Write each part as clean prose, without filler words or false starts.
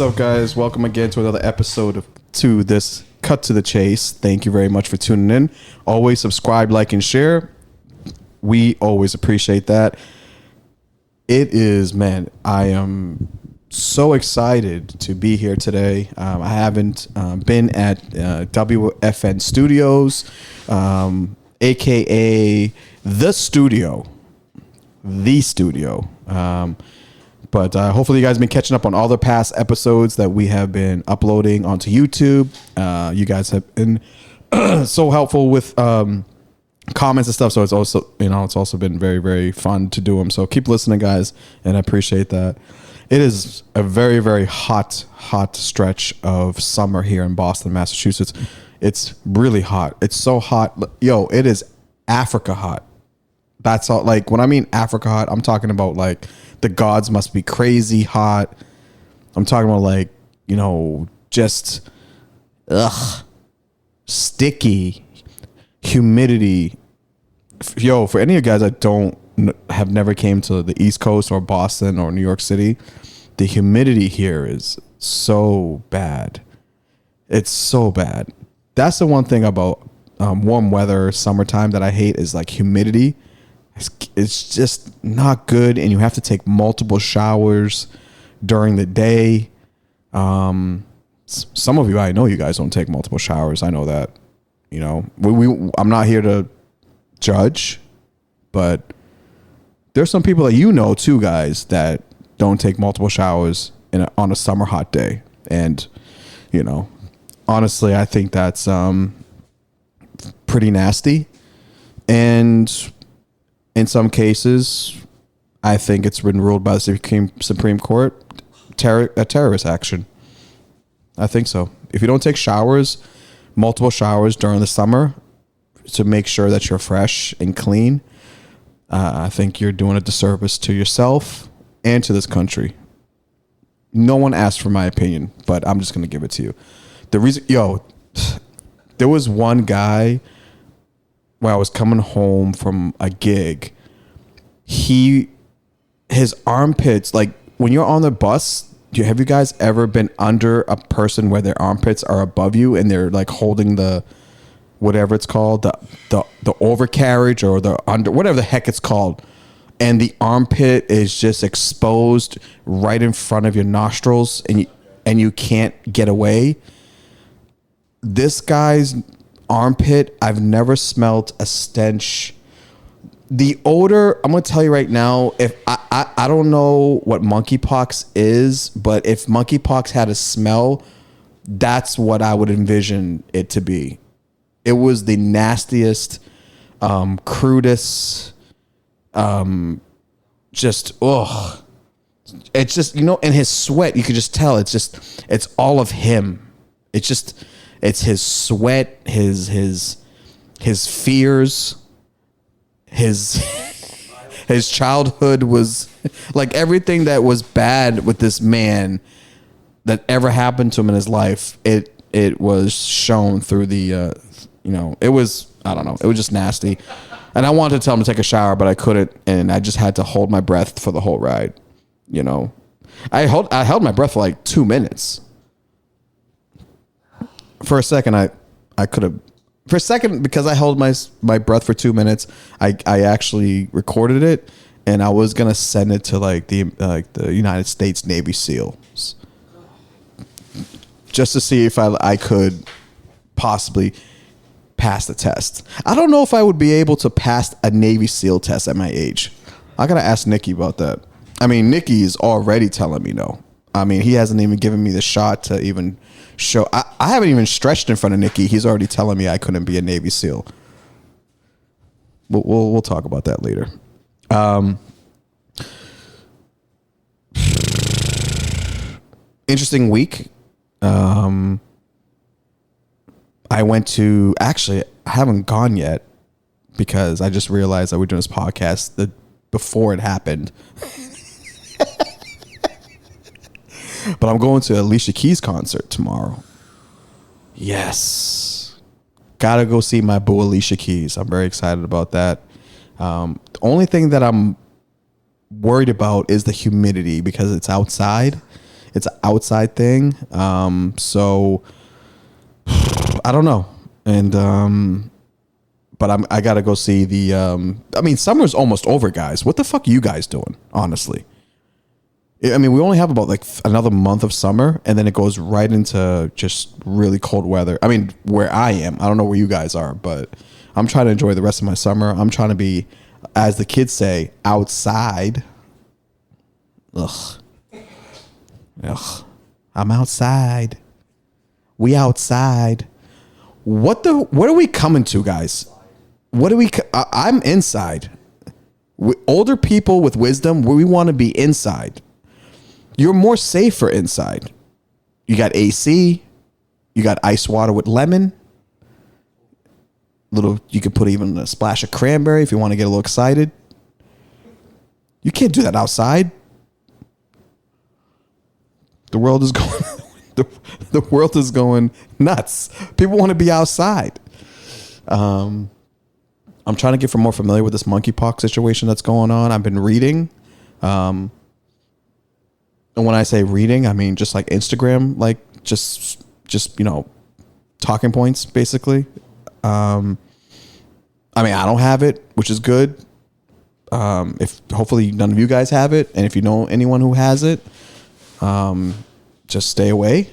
up, guys? Welcome again to another episode of To This Cut to the Chase. Thank you very much for tuning in. Always subscribe, like, and share. We always appreciate that. It is, man, I am so excited to be here today. I haven't been at WFN Studios, aka The Studio. But hopefully you guys have been catching up on all the past episodes that we have been uploading onto YouTube. You guys have been so helpful with comments and stuff. So it's also, it's also been very, very fun to do them. So keep listening, guys, and I appreciate that. It is a very, very hot stretch of summer here in Boston, Massachusetts. It's really hot. It's so hot. Yo, it is Africa hot. That's all. Like, when I mean Africa hot, I'm talking about like the gods must be crazy hot. I'm talking about like, just sticky humidity. Yo, for any of you guys that have never came to the East Coast or Boston or New York City, the humidity here is so bad. It's so bad. That's the one thing about warm weather, summertime that I hate is like humidity. It's just not good, and you have to take multiple showers during the day. Some of you, I know you guys don't take multiple showers. I know that. I'm not here to judge, but there's some people that too, guys, that don't take multiple showers on a summer hot day, and honestly, I think that's pretty nasty, and in some cases, I think it's been ruled by the Supreme Court a terrorist action. I think so. If you don't take multiple showers during the summer to make sure that you're fresh and clean, I think you're doing a disservice to yourself and to this country. No one asked for my opinion, but I'm just going to give it to you. The reason, there was one guy when I was coming home from a gig, his armpits, like when you're on the bus, have you guys ever been under a person where their armpits are above you and they're like holding the, whatever it's called, the overcarriage or the under, whatever the heck it's called, and the armpit is just exposed right in front of your nostrils and you can't get away? This guy's armpit, I've never smelled a stench. The odor, I'm gonna tell you right now, if I don't know what monkeypox is, but if monkeypox had a smell, that's what I would envision it to be. It was the nastiest, crudest, just ugh. It's just, in his sweat, you could just tell it's all of him. It's his sweat, his fears, his childhood was like everything that was bad with this man that ever happened to him in his life. It was shown through the, it was, I don't know. It was just nasty. And I wanted to tell him to take a shower, but I couldn't. And I just had to hold my breath for the whole ride. I held my breath for like 2 minutes. For a second, I could have. For a second, because I held my breath for 2 minutes, I actually recorded it, and I was gonna send it to the United States Navy SEALs, just to see if I could possibly pass the test. I don't know if I would be able to pass a Navy SEAL test at my age. I gotta ask Nicky about that. I mean, Nicky is already telling me no. I mean, he hasn't even given me the shot to even show. I haven't even stretched in front of Nicky. He's already telling me I couldn't be a Navy SEAL. We'll talk about that later. Interesting week. I went to, actually, I haven't gone yet because I just realized that we're doing this podcast before it happened. But I'm going to Alicia Keys' concert tomorrow. Yes. Gotta go see my boo Alicia Keys. I'm very excited about that. The only thing that I'm worried about is the humidity because it's outside It's an outside thing. So I don't know. And but I gotta go see the. I mean, summer's almost over, guys. What the fuck are you guys doing? Honestly, I mean, we only have about like another month of summer, and then it goes right into just really cold weather. I mean, where I am, I don't know where you guys are, but I'm trying to enjoy the rest of my summer. I'm trying to be, as the kids say, outside. Ugh. I'm outside. We outside. What are we coming to, guys? I'm inside. Older people with wisdom, we want to be inside. You're more safer inside. You got AC. You got ice water with lemon. You can put even a splash of cranberry if you want to get a little excited. You can't do that outside. The world is going the world is going nuts. People want to be outside. I'm trying to get more familiar with this monkeypox situation that's going on. I've been reading. And when I say reading, I mean just like Instagram, like just talking points basically. I mean, I don't have it, which is good. If hopefully none of you guys have it, and if you know anyone who has it, just stay away.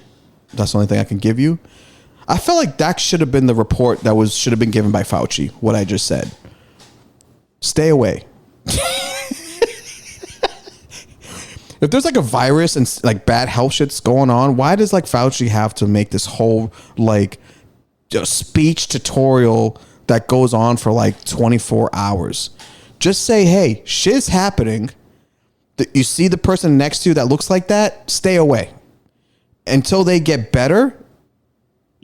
That's the only thing I can give you. I felt like that should have been the report that should have been given by Fauci. What I just said. Stay away. If there's like a virus and like bad health shit's going on, why does like Fauci have to make this whole like speech tutorial that goes on for like 24 hours? Just say, hey, shit's happening. You see the person next to you that looks like that, stay away. Until they get better,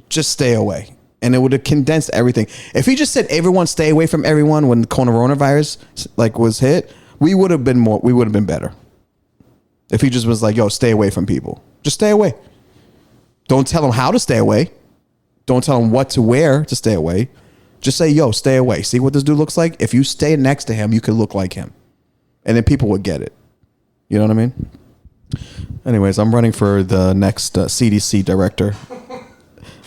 just stay away. And it would have condensed everything. If he just said everyone stay away from everyone when the coronavirus like was hit, we would have been better. If he just was like, yo, stay away from people. Just stay away. Don't tell them how to stay away. Don't tell them what to wear to stay away. Just say, yo, stay away. See what this dude looks like? If you stay next to him, you could look like him. And then people would get it. You know what I mean? Anyways, I'm running for the next CDC director.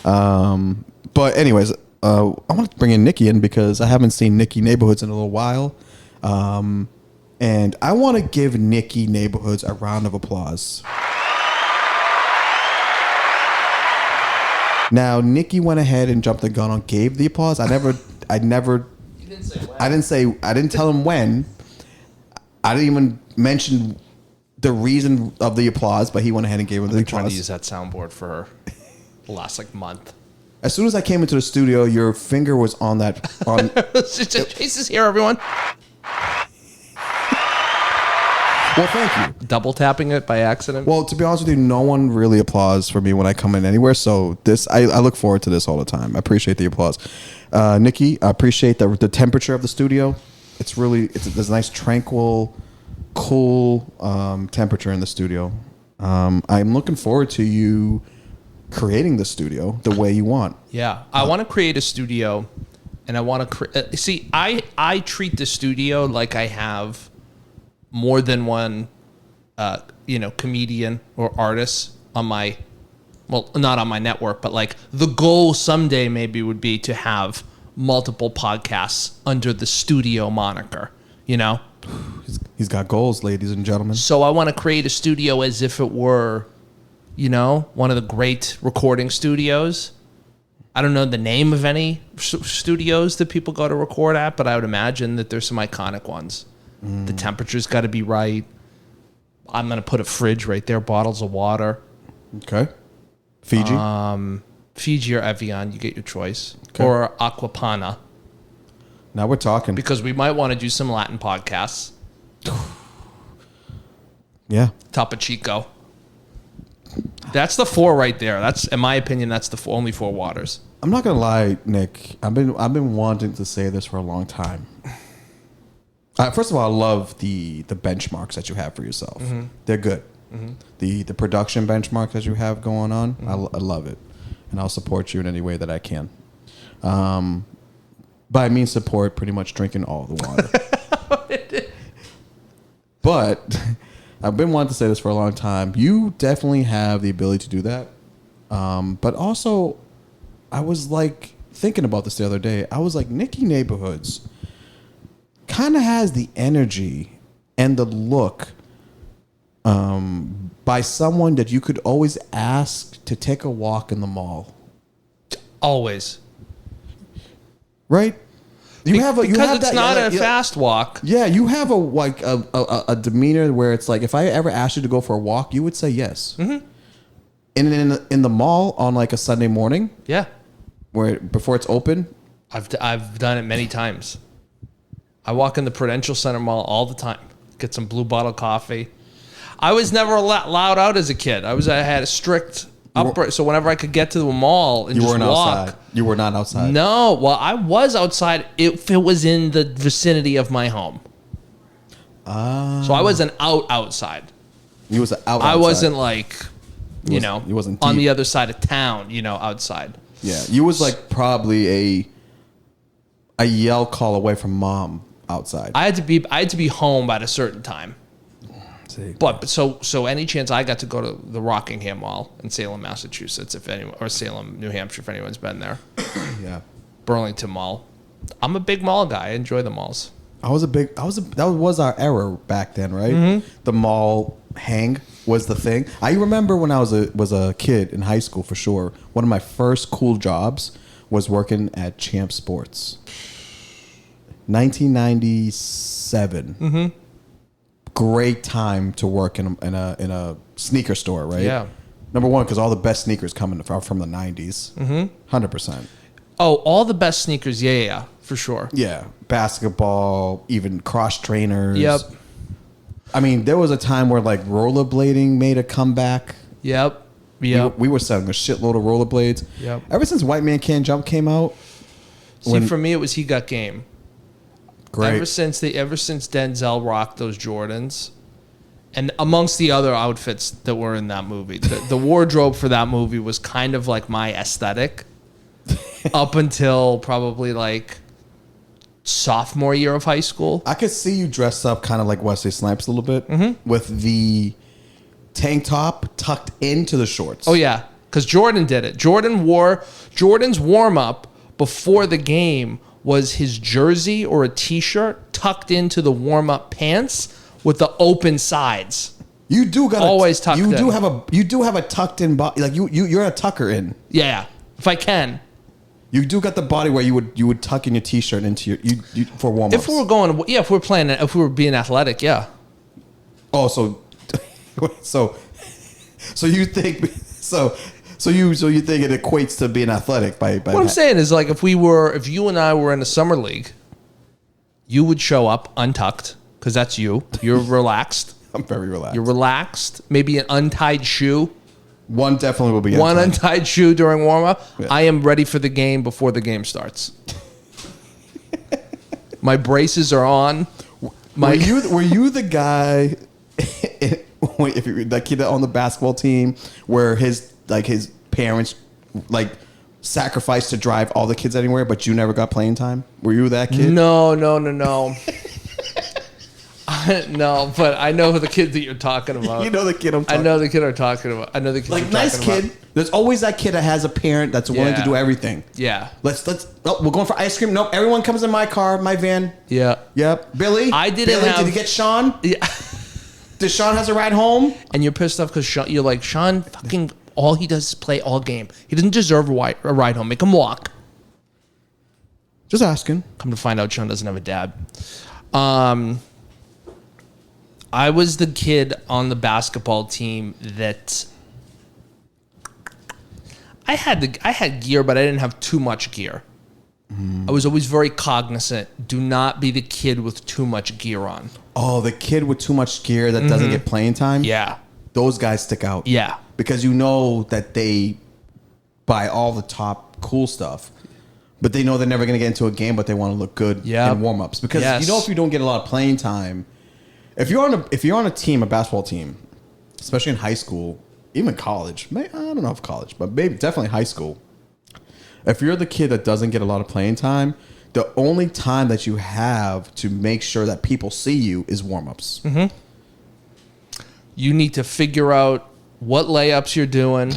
But anyways, I want to bring in Nicky in because I haven't seen Nicky Neighborhoods in a little while. And I want to give Nicky Neighborhoods a round of applause. Now, Nicky went ahead and jumped the gun and gave the applause. I never. You didn't say when. I didn't tell him when. I didn't even mention the reason of the applause, but he went ahead and gave him the applause. Trying to use that soundboard for the last like month. As soon as I came into the studio, your finger was on that. Chase is here, everyone. Well, thank you. Double tapping it by accident. Well, to be honest with you, no one really applauds for me when I come in anywhere. So I look forward to this all the time. I appreciate the applause. Nicky, I appreciate the temperature of the studio. There's a nice, tranquil, cool temperature in the studio. I'm looking forward to you creating the studio the way you want. Yeah, I want to create a studio, and I want to see. I treat the studio like I have more than one, comedian or artist on my, well, not on my network, but like the goal someday maybe would be to have multiple podcasts under the studio moniker, He's got goals, ladies and gentlemen. So I want to create a studio as if it were, one of the great recording studios. I don't know the name of any studios that people go to record at, but I would imagine that there's some iconic ones. The temperature's got to be right. I'm going to put a fridge right there, bottles of water. Okay. Fiji? Fiji or Evian, you get your choice. Okay. Or Aquapana. Now we're talking. Because we might want to do some Latin podcasts. Yeah. Topo Chico. That's the four right there. That's, in my opinion, that's the only four waters. I'm not gonna lie, Nick. I've been wanting to say this for a long time. First of all, I love the benchmarks that you have for yourself. Mm-hmm. They're good. Mm-hmm. The production benchmarks that you have going on, mm-hmm. I love it, and I'll support you in any way that I can. But I mean support pretty much drinking all the water. But I've been wanting to say this for a long time. You definitely have the ability to do that. But also, I was like thinking about this the other day. I was like, Nicky Neighborhoods kind of has the energy and the look by someone that you could always ask to take a walk in the mall. Always. Right? Because it's not a fast walk. Yeah, you have a demeanor where it's like, if I ever asked you to go for a walk, you would say yes. Mm-hmm. And in the mall on like a Sunday morning, yeah, where before it's open, I've done it many times. I walk in the Prudential Center Mall all the time. Get some Blue Bottle coffee. I was never allowed out as a kid. I had a strict upright, so whenever I could get to the mall and just walk. Outside. You were not outside. No, well, I was outside if it was in the vicinity of my home. So I wasn't outside. You was outside. I wasn't like, you wasn't on deep. the other side of town, outside. Yeah, you was like probably a yell call away from mom outside. I had to be home at a certain time. But so any chance I got to go to the Rockingham Mall in Salem, Massachusetts, or Salem, New Hampshire, if anyone's been there. Yeah. Burlington Mall. I'm a big mall guy. I enjoy the malls. That was our era back then, right? Mm-hmm. The mall hang was the thing. I remember when I was a kid in high school for sure. One of my first cool jobs was working at Champ Sports. 1997. Mm-hmm. Great time to work in a sneaker store, right? Yeah. Number one, because all the best sneakers come from the 90s. Mm-hmm. 100%. Oh, all the best sneakers. Yeah, for sure. Yeah. Basketball, even cross trainers. Yep. I mean, there was a time where like rollerblading made a comeback. Yep. We were selling a shitload of rollerblades. Yep. Ever since White Man Can't Jump came out. For me, it was He Got Game. Great. Ever since Denzel rocked those Jordans, and amongst the other outfits that were in that movie, the wardrobe for that movie was kind of like my aesthetic up until probably like sophomore year of high school. I could see you dressed up kind of like Wesley Snipes a little bit with the tank top tucked into the shorts. Oh yeah, because Jordan did it. Jordan's warm up before the game was his jersey or a t-shirt tucked into the warm-up pants with the open sides. You do got always tucked in. You do have a tucked in body. Like you're a tucker in. Yeah, if I can. You do got the body where you would tuck in your t-shirt into your for warm-ups. If we were going, yeah, if we were being athletic, yeah. Oh, so you think So you think it equates to being athletic by what I'm saying is, like, if you and I were in a summer league, you would show up untucked because that's you. You're relaxed. I'm very relaxed. You're relaxed. Maybe an untied shoe. One definitely will be one untied shoe during warm up. Yeah. I am ready for the game before the game starts. My braces are on. Were you the guy? If you're that kid on the basketball team where his parents sacrificed to drive all the kids anywhere, but you never got playing time? Were you that kid? No. No, but I know the kid that you're talking about. You know the kid I know the kid I'm talking about. I know the kid. Like, nice kid. About. There's always that kid that has a parent that's willing to do everything. Yeah. Let's. Oh, we're going for ice cream. Nope. Everyone comes in my car, my van. Yeah. Yep. Billy. Did you get Sean? Yeah. Does Sean has a ride home? And you're pissed off because you're like, Sean fucking, all he does is play all game. He doesn't deserve a ride home. Make him walk. Just asking. Come to find out, Sean doesn't have a dad. I was the kid on the basketball team that I had gear, but I didn't have too much gear. I was always very cognizant. Do not be the kid with too much gear on. Oh, the kid with too much gear that doesn't get playing time? Yeah. Those guys stick out. Yeah. Because you know that they buy all the top cool stuff, but they know they're never going to get into a game, but they want to look good in warm-ups. Because if you don't get a lot of playing time, if you're on a team, a basketball team, especially in high school, even college, I don't know if college, but maybe definitely high school, if you're the kid that doesn't get a lot of playing time, the only time that you have to make sure that people see you is warm-ups. Mm-hmm. You need to figure out what layups you're doing.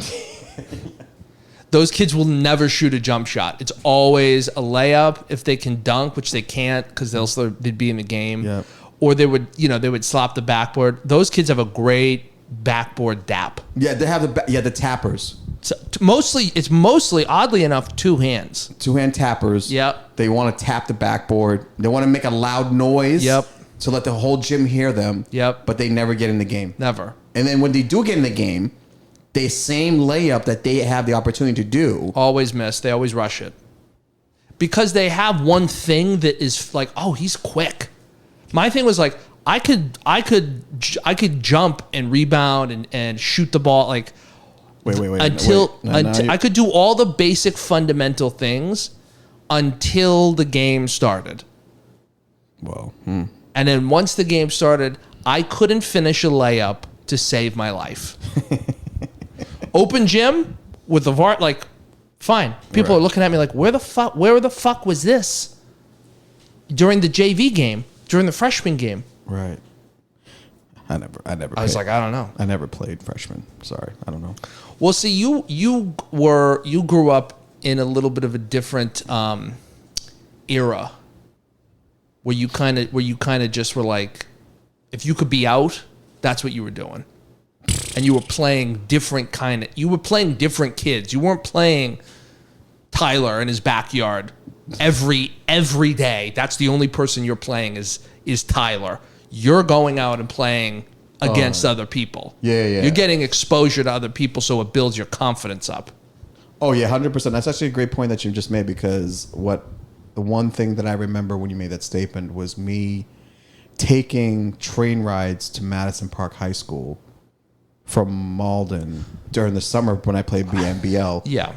Those kids will never shoot a jump shot. It's always a layup if they can dunk, which they can't because they'd be in the game. Yep. Or they would slap the backboard. Those kids have a great backboard dap. Yeah, they have the tappers. So, it's mostly, oddly enough, two hands. 2-hand tappers. Yep. They want to tap the backboard. They want to make a loud noise. Yep. To let the whole gym hear them. Yep. But they never get in the game. Never. And then when they do get in the game, the same layup that they have the opportunity to do. Always miss. They always rush it. Because they have one thing that is like, oh, he's quick. My thing was like, I could jump and rebound and shoot the ball like Wait. I could do all the basic fundamental things until the game started. Whoa. And then once the game started, I couldn't finish a layup to save my life. Open gym with the VAR, like, fine. People are looking at me like, where the fuck was this? During the JV game, during the freshman game. Right. I was like, I don't know. I never played freshman. Sorry, I don't know. Well, see, you grew up in a little bit of a different era, where you kind of just were like, if you could be out, that's what you were doing, and you were playing different kids. You weren't playing Tyler in his backyard every day. That's the only person you're playing is Tyler. You're going out and playing against other people. Yeah. You're getting exposure to other people, so it builds your confidence up. Oh yeah, 100%. That's actually a great point that you just made, because the one thing that I remember when you made that statement was me taking train rides to Madison Park High School from Malden during the summer when I played BNBL. Yeah.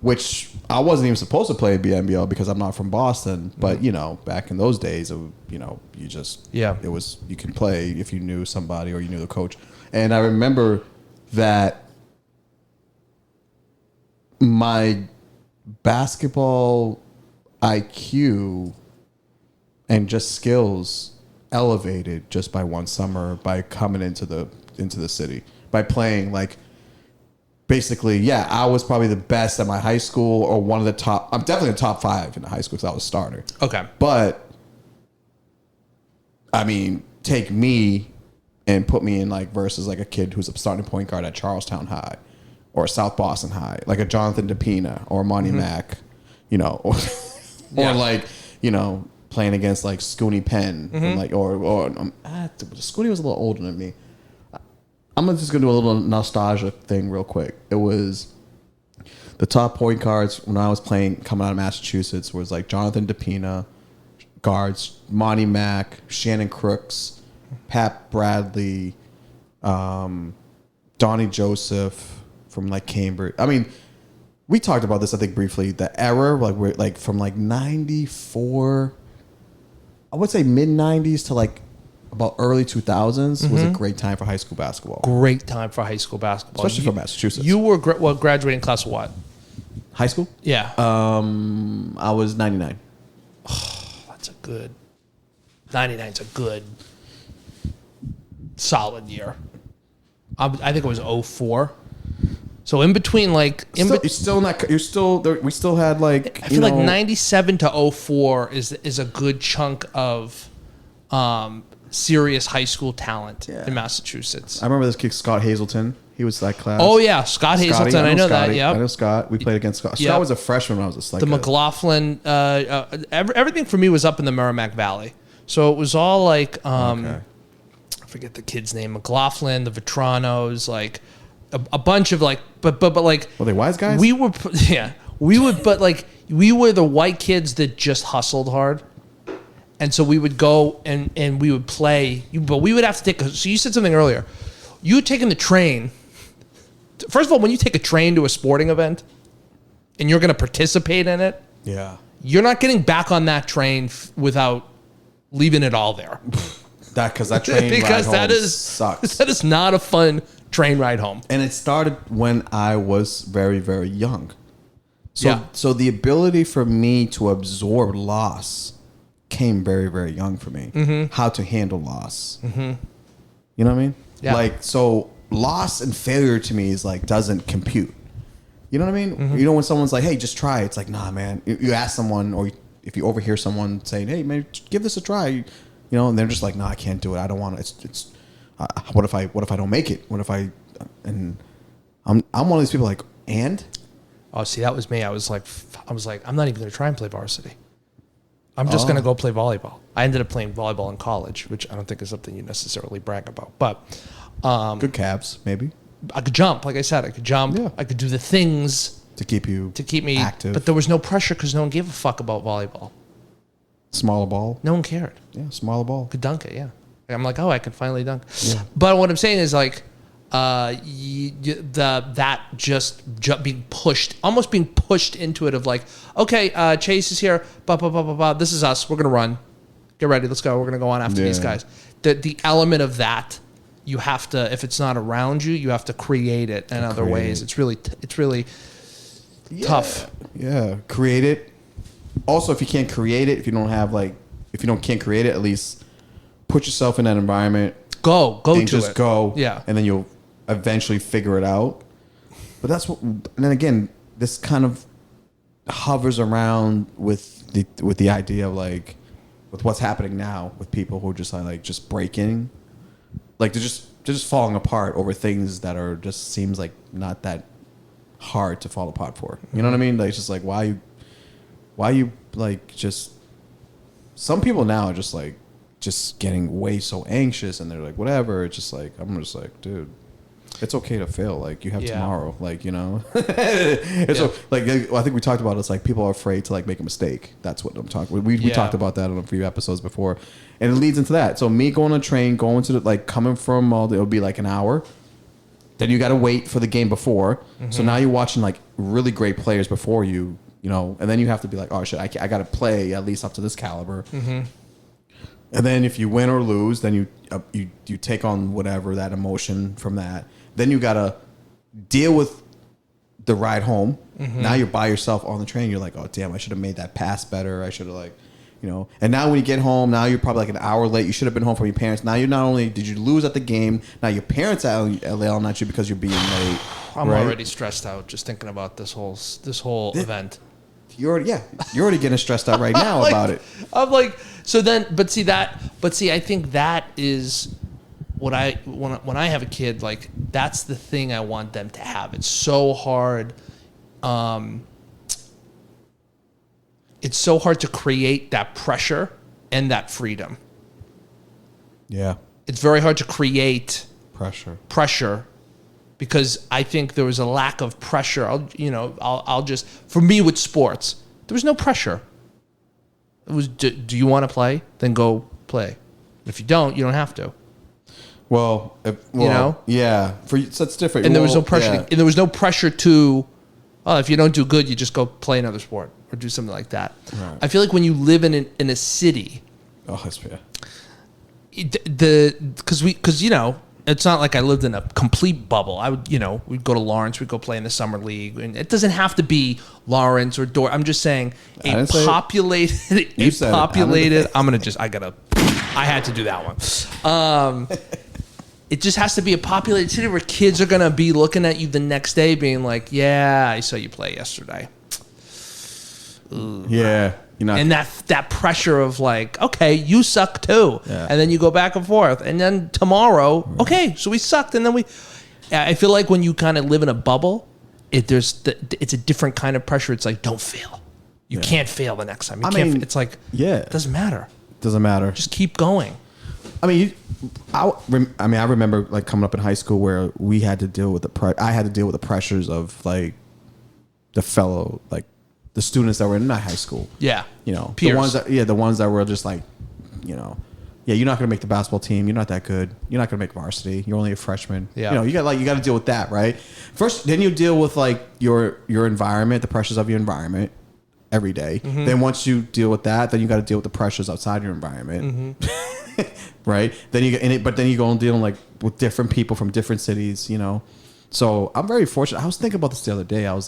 Which I wasn't even supposed to play BNBL because I'm not from Boston. But, back in those days, you can play if you knew somebody or you knew the coach. And I remember that my basketball IQ and just skills elevated just by one summer by coming into the city, by playing like, basically, yeah, I was probably the best at my high school, or one of the top. I'm definitely the top 5 in the high school because I was a starter. Okay. But, I mean, take me and put me in like versus like a kid who's a starting point guard at Charlestown High or South Boston High, like a Jonathan DePina or Monty Mack, or like, playing against like Scooney Penn, and like, Scooney was a little older than me. I'm just going to do a little nostalgia thing real quick. It was the top point guards when I was playing, coming out of Massachusetts, was like Jonathan DePina, guards, Monty Mack, Shannon Crooks, Pat Bradley, Donnie Joseph from like Cambridge. I mean, we talked about this, I think, briefly. The era, like we're like from like 94, I would say mid 90s to like about early 2000s was a great time for high school basketball. Great time for high school basketball. Especially for Massachusetts. You were graduating class of what? High school? Yeah. I was 99. Oh, that's a good... 99's a good, solid year. I think it was 04. So in between, like... We still had like... I feel like 97 to 04 is a good chunk of... serious high school talent in Massachusetts. I remember this kid, Scott Hazelton. He was that class. Oh, yeah. Scott Hazelton. I know Scotty. that. Yeah. I know Scott. We played against Scott. Yep. Scott was a freshman when I was just like... The McLaughlin. Everything for me was up in the Merrimack Valley. So it was all like... I forget the kid's name. McLaughlin, the Vetranos, like a bunch of like... But like... Were they wise guys? We were... Yeah. We would... But like... We were the white kids that just hustled hard. And so we would go and we would play, but we would have to take so you said something earlier. You had taken the train. First of all, when you take a train to a sporting event and you're going to participate in it, you're not getting back on that train without leaving it all there. Because that train ride home sucks. That is not a fun train ride home. And it started when I was very, very young. So the ability for me to absorb loss came very, very young for me. How to handle loss. You know what I mean? Yeah. Like, so loss and failure to me is like, doesn't compute. You know what I mean? Mm-hmm. You know, when someone's like, hey, just try. It's like, nah, man. You ask someone, or if you overhear someone saying, hey, man, give this a try. You know, and they're just like, nah, I can't do it. I don't want to. What if I don't make it? What if I, and I'm one of these people like, and? Oh, see, that was me. I was like, I'm not even going to try and play varsity. I'm just going to go play volleyball. I ended up playing volleyball in college, which I don't think is something you necessarily brag about. But good calves, maybe. I could jump. Like I said, I could jump. Yeah. I could do the things To keep me active. But there was no pressure because no one gave a fuck about volleyball. Smaller ball. No one cared. Yeah, smaller ball. Could dunk it, yeah. I'm like, oh, I can finally dunk. Yeah. But what I'm saying is like, being pushed, almost being pushed into it of like, okay, Chase is here, blah, blah, blah, blah, blah. This is us. We're going to run. Get ready. Let's go. We're going to go on after these guys. The element of that, you have to, if it's not around you, you have to create it in other ways. It's really tough. Yeah. Create it. Also, if you can't create it, if you can't create it, at least put yourself in that environment. Go and to just it. Go. Yeah. And then you'll eventually figure it out. But that's what, and then again, this kind of hovers around with the idea of like, with what's happening now with people who are just like just breaking, like they're just falling apart over things that are just seems like not that hard to fall apart for. You know what I mean? Like it's just like why you like just some people now are just like just getting way so anxious and they're like whatever. It's just like I'm just like, dude, it's okay to fail. Like you have tomorrow. Like, you know, it's like I think we talked about it. It's like people are afraid to like make a mistake. That's what I'm talking. We talked about that on a few episodes before, and it leads into that. So me going on a train, going to the like coming from it'll be like an hour. Then you got to wait for the game before. Mm-hmm. So now you're watching like really great players before you, you know, and then you have to be like, oh shit, I got to play at least up to this caliber. Mm-hmm. And then if you win or lose, then you take on whatever that emotion from that. Then you got to deal with the ride home. Mm-hmm. Now you're by yourself on the train. You're like, oh, damn, I should have made that pass better. I should have like, you know. And now when you get home, now you're probably like an hour late. You should have been home from your parents. Now you're not only did you lose at the game, now your parents are yelling at you because you're being late. I'm already stressed out just thinking about this whole event. You're already getting stressed out right now about it. I'm like, so then, but see, I think that is what when I have a kid, like that's the thing I want them to have. It's so hard. It's so hard to create that pressure and that freedom. Yeah. It's very hard to create pressure because I think there was a lack of pressure. I'll just, for me with sports, there was no pressure. It was, do you want to play? Then go play. If you don't, you don't have to. Well, you know? Yeah. For you, so that's different. And there was no pressure. Yeah. And there was no pressure to, if you don't do good, you just go play another sport or do something like that. Right. I feel like when you live in a city, that's fair. Because you know, it's not like I lived in a complete bubble. I would, we'd go to Lawrence, we'd go play in the summer league, and it doesn't have to be Lawrence or Dor. I'm just saying a populated. I had to do that one. It just has to be a populated city where kids are gonna be looking at you the next day, being like, "Yeah, I saw you play yesterday." Ooh. Yeah. And that pressure of like, okay, you suck too, and then you go back and forth, and then tomorrow, okay, so we sucked, and then I feel like when you kind of live in a bubble, it's a different kind of pressure. It's like, don't fail, you can't fail the next time. It's like, it doesn't matter. Just keep going. I mean, I remember like coming up in high school where we had to deal with I had to deal with the pressures of like the students that were in my high school. Yeah. Peers. The ones that were just like, you're not going to make the basketball team. You're not that good. You're not going to make varsity. You're only a freshman. Yeah. You got to deal with that, right? First, then you deal with like your environment, the pressures of your environment every day. Mm-hmm. Then once you deal with that, then you got to deal with the pressures outside your environment. Mm-hmm. Right? Then you go and deal like with different people from different cities, So I'm very fortunate. I was thinking about this the other day. I was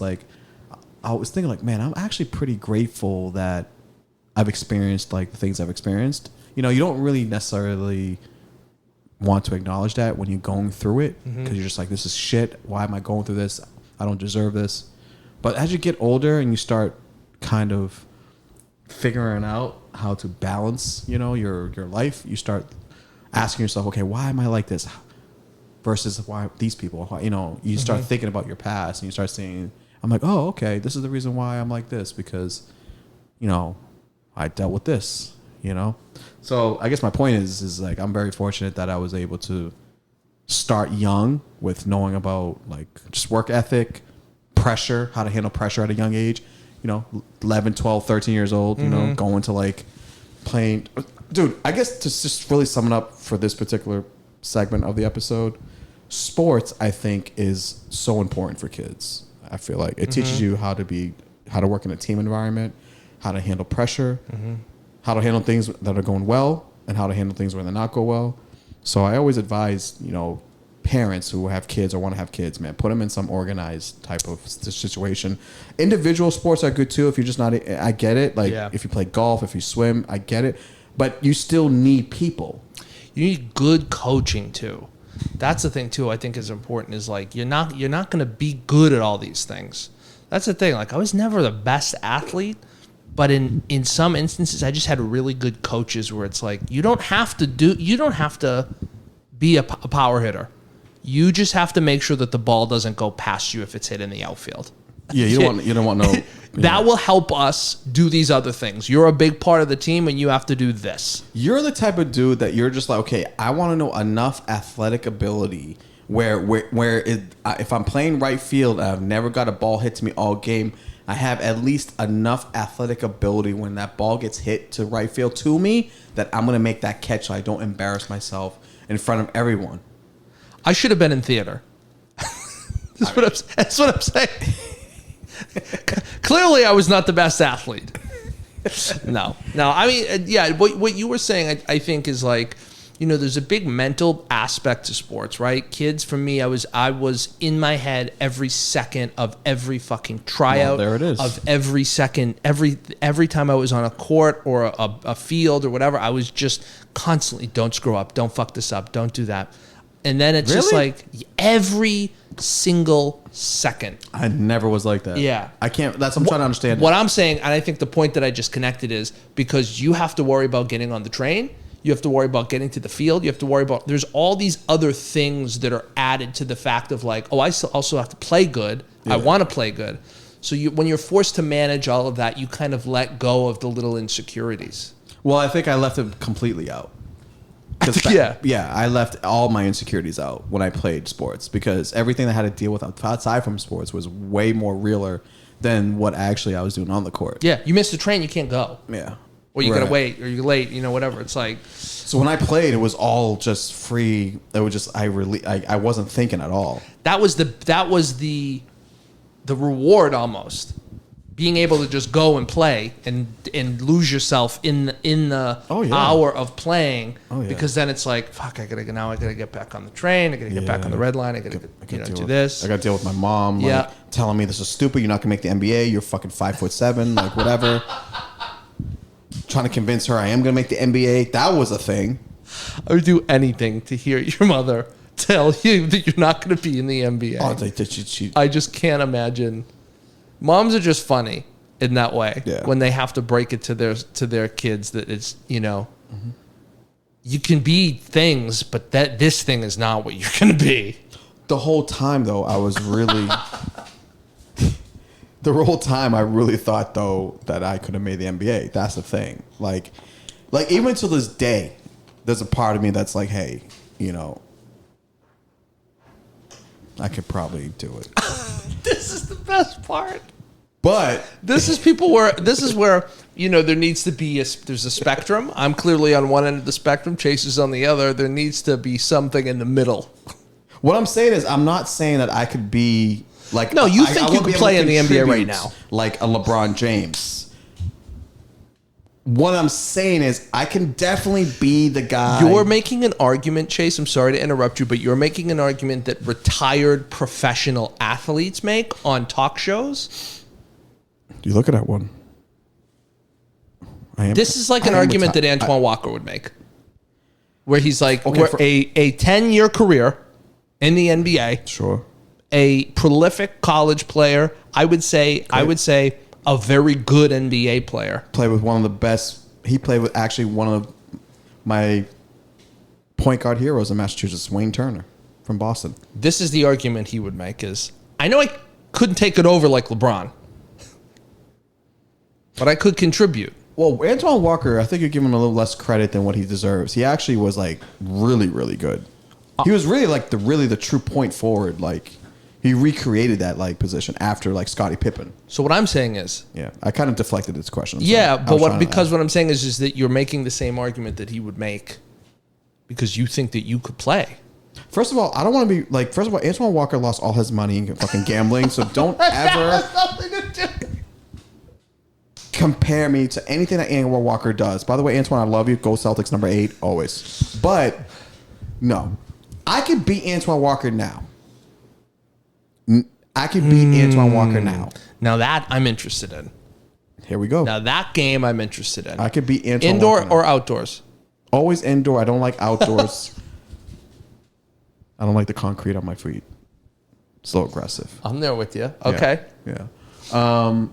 thinking like, man, I'm actually pretty grateful that I've experienced like the things I've experienced. You don't really necessarily want to acknowledge that when you're going through it, because you're just like, this is shit. Why am I going through this? I don't deserve this. But as you get older and you start kind of figuring out how to balance, you know, your life, you start asking yourself, okay, why am I like this? Versus why these people, you know, you start thinking about your past and you start saying, I'm like, oh, okay, this is the reason why I'm like this, because, you know, I dealt with this, you know? So I guess my point is like, I'm very fortunate that I was able to start young with knowing about like just work ethic, pressure, how to handle pressure at a young age, you know, 11, 12, 13 years old, you know, going to like playing. Dude, I guess to just really sum it up for this particular segment of the episode, sports, I think, is so important for kids. I feel like it teaches you how to work in a team environment, how to handle pressure, how to handle things that are going well, and how to handle things when they not go well. So I always advise, you know, parents who have kids or want to have kids, man, put them in some organized type of situation. Individual sports are good too. If you're just not, I get it. Like if you play golf, if you swim, I get it. But you still need people. You need good coaching too. That's the thing too. I think is important. Is like you're not going to be good at all these things. That's the thing. Like I was never the best athlete, but in some instances, I just had really good coaches where it's like you don't have to be a power hitter. You just have to make sure that the ball doesn't go past you if it's hit in the outfield. Yeah, you don't want no. That will help us do these other things. You're a big part of the team, and you have to do this. You're the type of dude that you're just like, okay, I want to know enough athletic ability where if I'm playing right field, and I've never got a ball hit to me all game, I have at least enough athletic ability when that ball gets hit to right field to me that I'm gonna make that catch so I don't embarrass myself in front of everyone. I should have been in theater. That's what I'm saying. Clearly, I was not the best athlete. No. I mean, yeah. What you were saying, I think, is like, you know, there's a big mental aspect to sports, right? Kids, for me, I was in my head every second of every fucking tryout. Well, there it is. Of every second, every time I was on a court or a field or whatever, I was just constantly, don't screw up, don't fuck this up, don't do that. And then it's just like every single second. I never was like that. Yeah. I can't, I'm trying to understand. What I'm saying, and I think the point that I just connected is because you have to worry about getting on the train, you have to worry about getting to the field, you have to worry about, there's all these other things that are added to the fact of like, oh, I also have to play good. Yeah. I want to play good. So when you're forced to manage all of that, you kind of let go of the little insecurities. Well, I think I left it completely out. Yeah, I left all my insecurities out when I played sports because everything that I had to deal with outside from sports was way more realer than what actually I was doing on the court. Yeah, you missed the train, you can't go. Yeah. Or you gotta wait, or you're late, you know, whatever. It's like. So when I played, it was all just free. It was just I wasn't thinking at all. That was the reward almost. Being able to just go and play and lose yourself in the hour of playing, because then it's like, fuck, I gotta get back on the train, I gotta get back on the red line, I gotta do this. I gotta deal with my mom, like, telling me this is stupid, you're not gonna make the NBA, you're fucking 5'7", like whatever. Trying to convince her I am gonna make the NBA. That was a thing. I would do anything to hear your mother tell you that you're not gonna be in the NBA. Oh, I just can't imagine. Moms are just funny in that way when they have to break it to their kids that it's, you know, you can be things, but that this thing is not what you're going to be. The whole time, though, I was really... the whole time, I really thought, though, that I could have made the NBA. That's the thing. Like even to this day, there's a part of me that's like, hey, you know, I could probably do it. This is the best part. But this is where, you know, there needs to be there's a spectrum. I'm clearly on one end of the spectrum. Chase is on the other. There needs to be something in the middle. What I'm saying is, I'm not saying that I could be like. No, you think you could play in the NBA right now, like a LeBron James. What I'm saying is I can definitely be the guy. You're making an argument, Chase. I'm sorry to interrupt you, but you're making an argument that retired professional athletes make on talk shows. You look at that one. This is like an argument that Antoine Walker would make. where he's like Okay, a 10-year career in the NBA, Sure. a prolific college player. I would say a very good NBA player. Played with one of the best. He played with actually one of my point guard heroes in Massachusetts, Wayne Turner from Boston. This is the argument he would make is, I know I couldn't take it over like LeBron, but I could contribute. Well, Antoine Walker, I think you're giving him a little less credit than what he deserves. He actually was like really, really good. He was really like the true point forward. Like he recreated that like position after like Scottie Pippen. So what I'm saying is, Yeah, I kind of deflected this question. yeah, but what I'm saying is that you're making the same argument that he would make because you think that you could play. First of all, I don't want to be like. First of all, Antoine Walker lost all his money in fucking gambling, so don't ever compare me to anything that Antoine Walker does. By the way, Antoine, I love you. Go Celtics number 8 always. But no, I could beat Antoine Walker now. I could beat Antoine Walker now. Now that I'm interested in. Here we go. Now that game I'm interested in. I could beat Antoine Indoor Walker now. or outdoors? Always indoor. I don't like outdoors. I don't like the concrete on my feet. It's a little aggressive. I'm there with you. Okay. Yeah.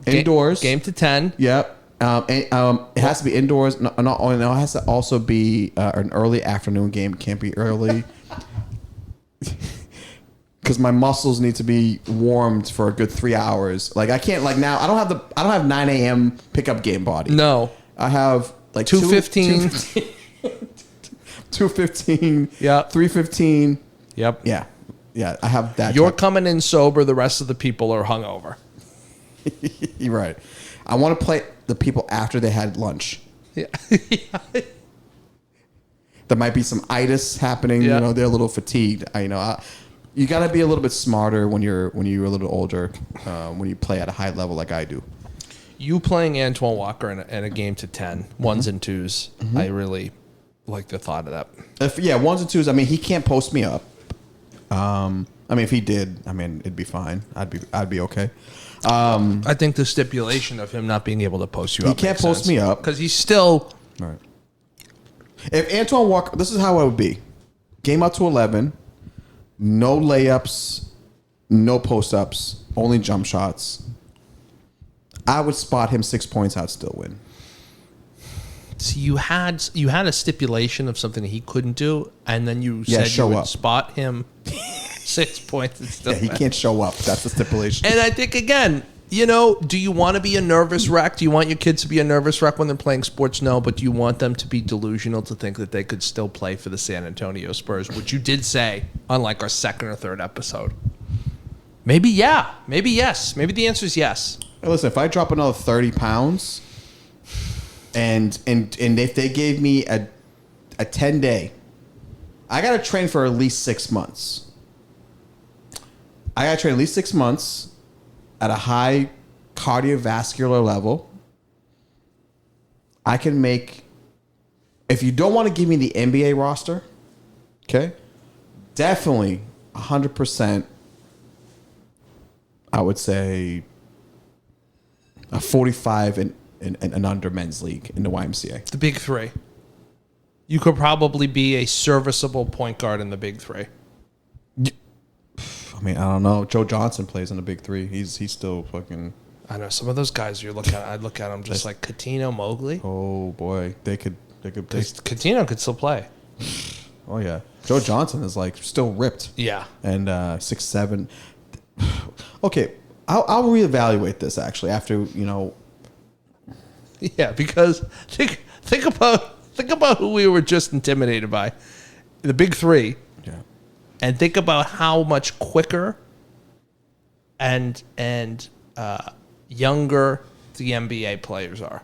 Indoors. Game to 10. Yep. It has to be indoors. No, it has to also be an early afternoon game. It can't be early. Because my muscles need to be warmed for a good 3 hours. Like I can't like now. I don't have 9 a.m. pickup game body. No. I have like 2:15. 2:15. Yeah. 3:15. Yep. Yeah. Yeah. I have that. You're coming in sober. The rest of the people are hungover. You're right. I want to play the people after they had lunch. Yeah. There might be some itis happening. Yeah. You know, they're a little fatigued. You got to be a little bit smarter when you're a little older, when you play at a high level like I do. You playing Antoine Walker in a game to 10, ones and twos. I really like the thought of that. Ones and twos. I mean, he can't post me up. If he did, it'd be fine. I'd be okay. I think the stipulation of him not being able to post you up. He can't post me up because he's still. Right. If Antoine Walker, this is how it would be: game out to 11, no layups, no post ups, only jump shots. I would spot him 6 points. I'd still win. So you had a stipulation of something that he couldn't do, and then you said you would spot him 6 points and still. Yeah, he can't show up. That's the stipulation. And I think again, do you want to be a nervous wreck? Do you want your kids to be a nervous wreck when they're playing sports? No, but do you want them to be delusional to think that they could still play for the San Antonio Spurs, which you did say on like our second or third episode? Maybe yeah, maybe yes, maybe the answer is yes. Hey, listen, if I drop another 30 pounds, and if they gave me a 10-day, I got to train for at least 6 months. I got to train at least 6 months at a high cardiovascular level. I can make, if you don't want to give me the NBA roster, okay, definitely 100%, I would say a 45 and under men's league in the YMCA. The big three. You could probably be a serviceable point guard in the big three. I don't know. Joe Johnson plays in the big three. He's still fucking. I know some of those guys. I'd look at them just like Coutinho, Mobley. Oh boy, they could. Coutinho could still play. Oh yeah, Joe Johnson is like still ripped. Yeah, and 6'7". Okay, I'll reevaluate this actually after Yeah, because think about who we were just intimidated by, the big three. Yeah. And think about how much quicker and younger the NBA players are.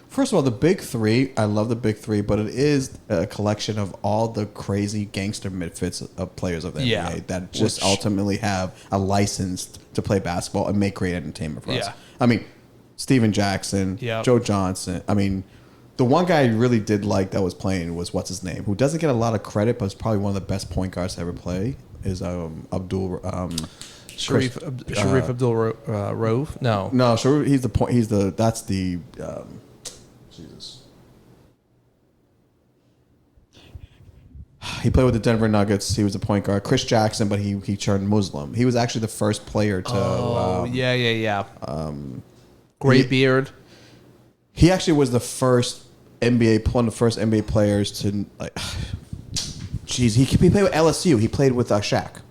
First of all, the big three, I love the big three, but it is a collection of all the crazy gangster misfits of players of the NBA that just ultimately have a license to play basketball and make great entertainment for us. Steven Jackson, Joe Johnson. The one guy I really did like that was playing was what's his name, who doesn't get a lot of credit, but is probably one of the best point guards to ever play. Is Abdul Sharif Abdul Rove? No, Sharif. He's the point. That's the Jesus. He played with the Denver Nuggets. He was a point guard. Chris Jackson, but he turned Muslim. He was actually the first player to. Gray beard. He actually was the first one of the first NBA players to like. Jeez, he played with LSU. He played with Shaq,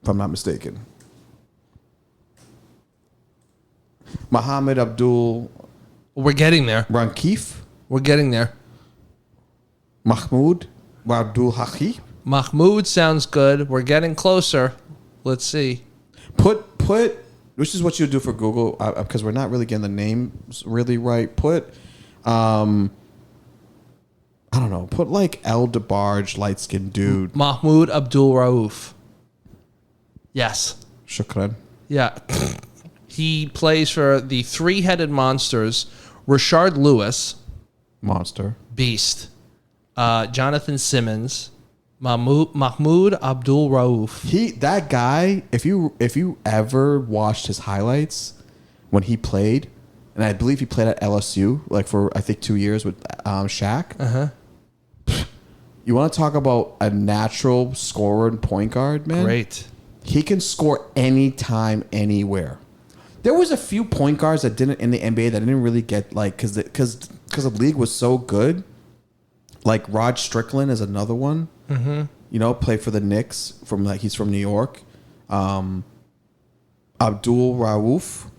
if I'm not mistaken. Muhammad Abdul. We're getting there. Rankif. We're getting there. Mahmoud Abdul Haki. Mahmoud sounds good. We're getting closer. Let's see. Put. Which is what you do for Google because we're not really getting the names really right. Put. I don't know. Put like El DeBarge, light skinned dude. Mahmoud Abdul Rauf. Yes. Shukran. Yeah. He plays for the three-headed monsters. Rashard Lewis. Monster. Beast. Jonathan Simmons. Mahmoud Abdul Rauf. That guy, if you ever watched his highlights when he played, and I believe he played at LSU like for I think 2 years with Shaq. Uh-huh. You want to talk about a natural scorer and point guard, man? Great. He can score anytime, anywhere. There was a few point guards that didn't in the NBA that didn't really get like because the league was so good. Like Rod Strickland is another one. Mm-hmm. You know, played for the Knicks he's from New York. Abdul Rauf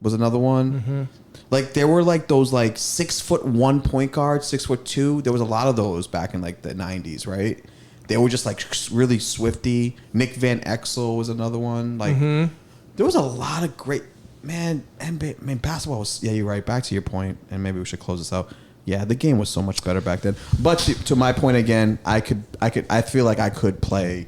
was another one. Mm-hmm. Like there were like those like 6'1" point guards, 6'2". There was a lot of those back in like the 90s, right? They were just like really swifty. Nick Van Exel was another one. Like there was a lot of great NBA. Man, basketball was you're right. Back to your point, and maybe we should close this out. Yeah, the game was so much better back then. But to my point again, I feel like I could play.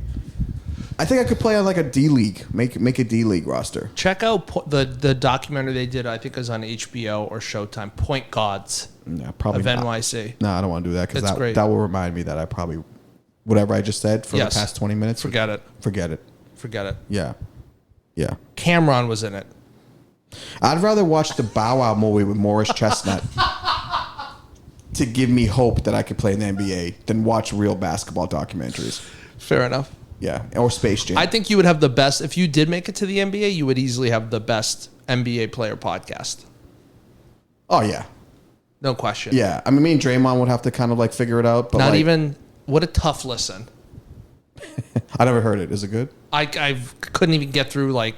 I think I could play on like a D League, make a D League roster. Check out the documentary they did. I think it was on HBO or Showtime. Point Gods. Yeah, probably of not. NYC. No, I don't want to do that because great. that will remind me that I probably whatever I just said for the past 20 minutes. Forget it. Forget it. Yeah. Cameron was in it. I'd rather watch the Bow Wow movie with Morris Chestnut to give me hope that I could play in the NBA than watch real basketball documentaries. Fair enough. Yeah, or Space Jam. I think you would have the best if you did make it to the NBA. You would easily have the best NBA player podcast. Oh yeah, no question. Yeah, I mean, me and Draymond would have to kind of like figure it out. But not even. What a tough listen. I never heard it. Is it good? I couldn't even get through I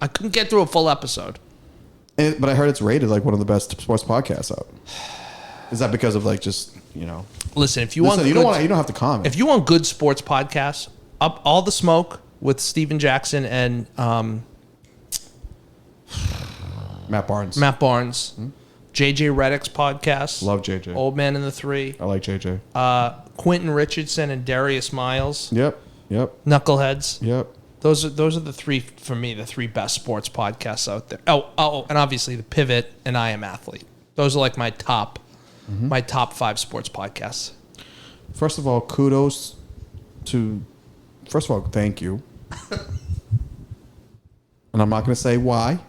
couldn't get through a full episode. But I heard it's rated like one of the best sports podcasts out. Is that because of like just Listen, if you you don't have to comment. If you want good sports podcasts, Up All the Smoke with Steven Jackson and Matt Barnes. JJ Redick's podcast. Love JJ. Old Man and the Three. I like JJ. Quentin Richardson and Darius Miles. Yep. Knuckleheads. Yep. Those are the three for me, the three best sports podcasts out there. Oh, and obviously the Pivot and I Am Athlete. Those are like my top 5 sports podcasts. First of all, thank you. And I'm not going to say why.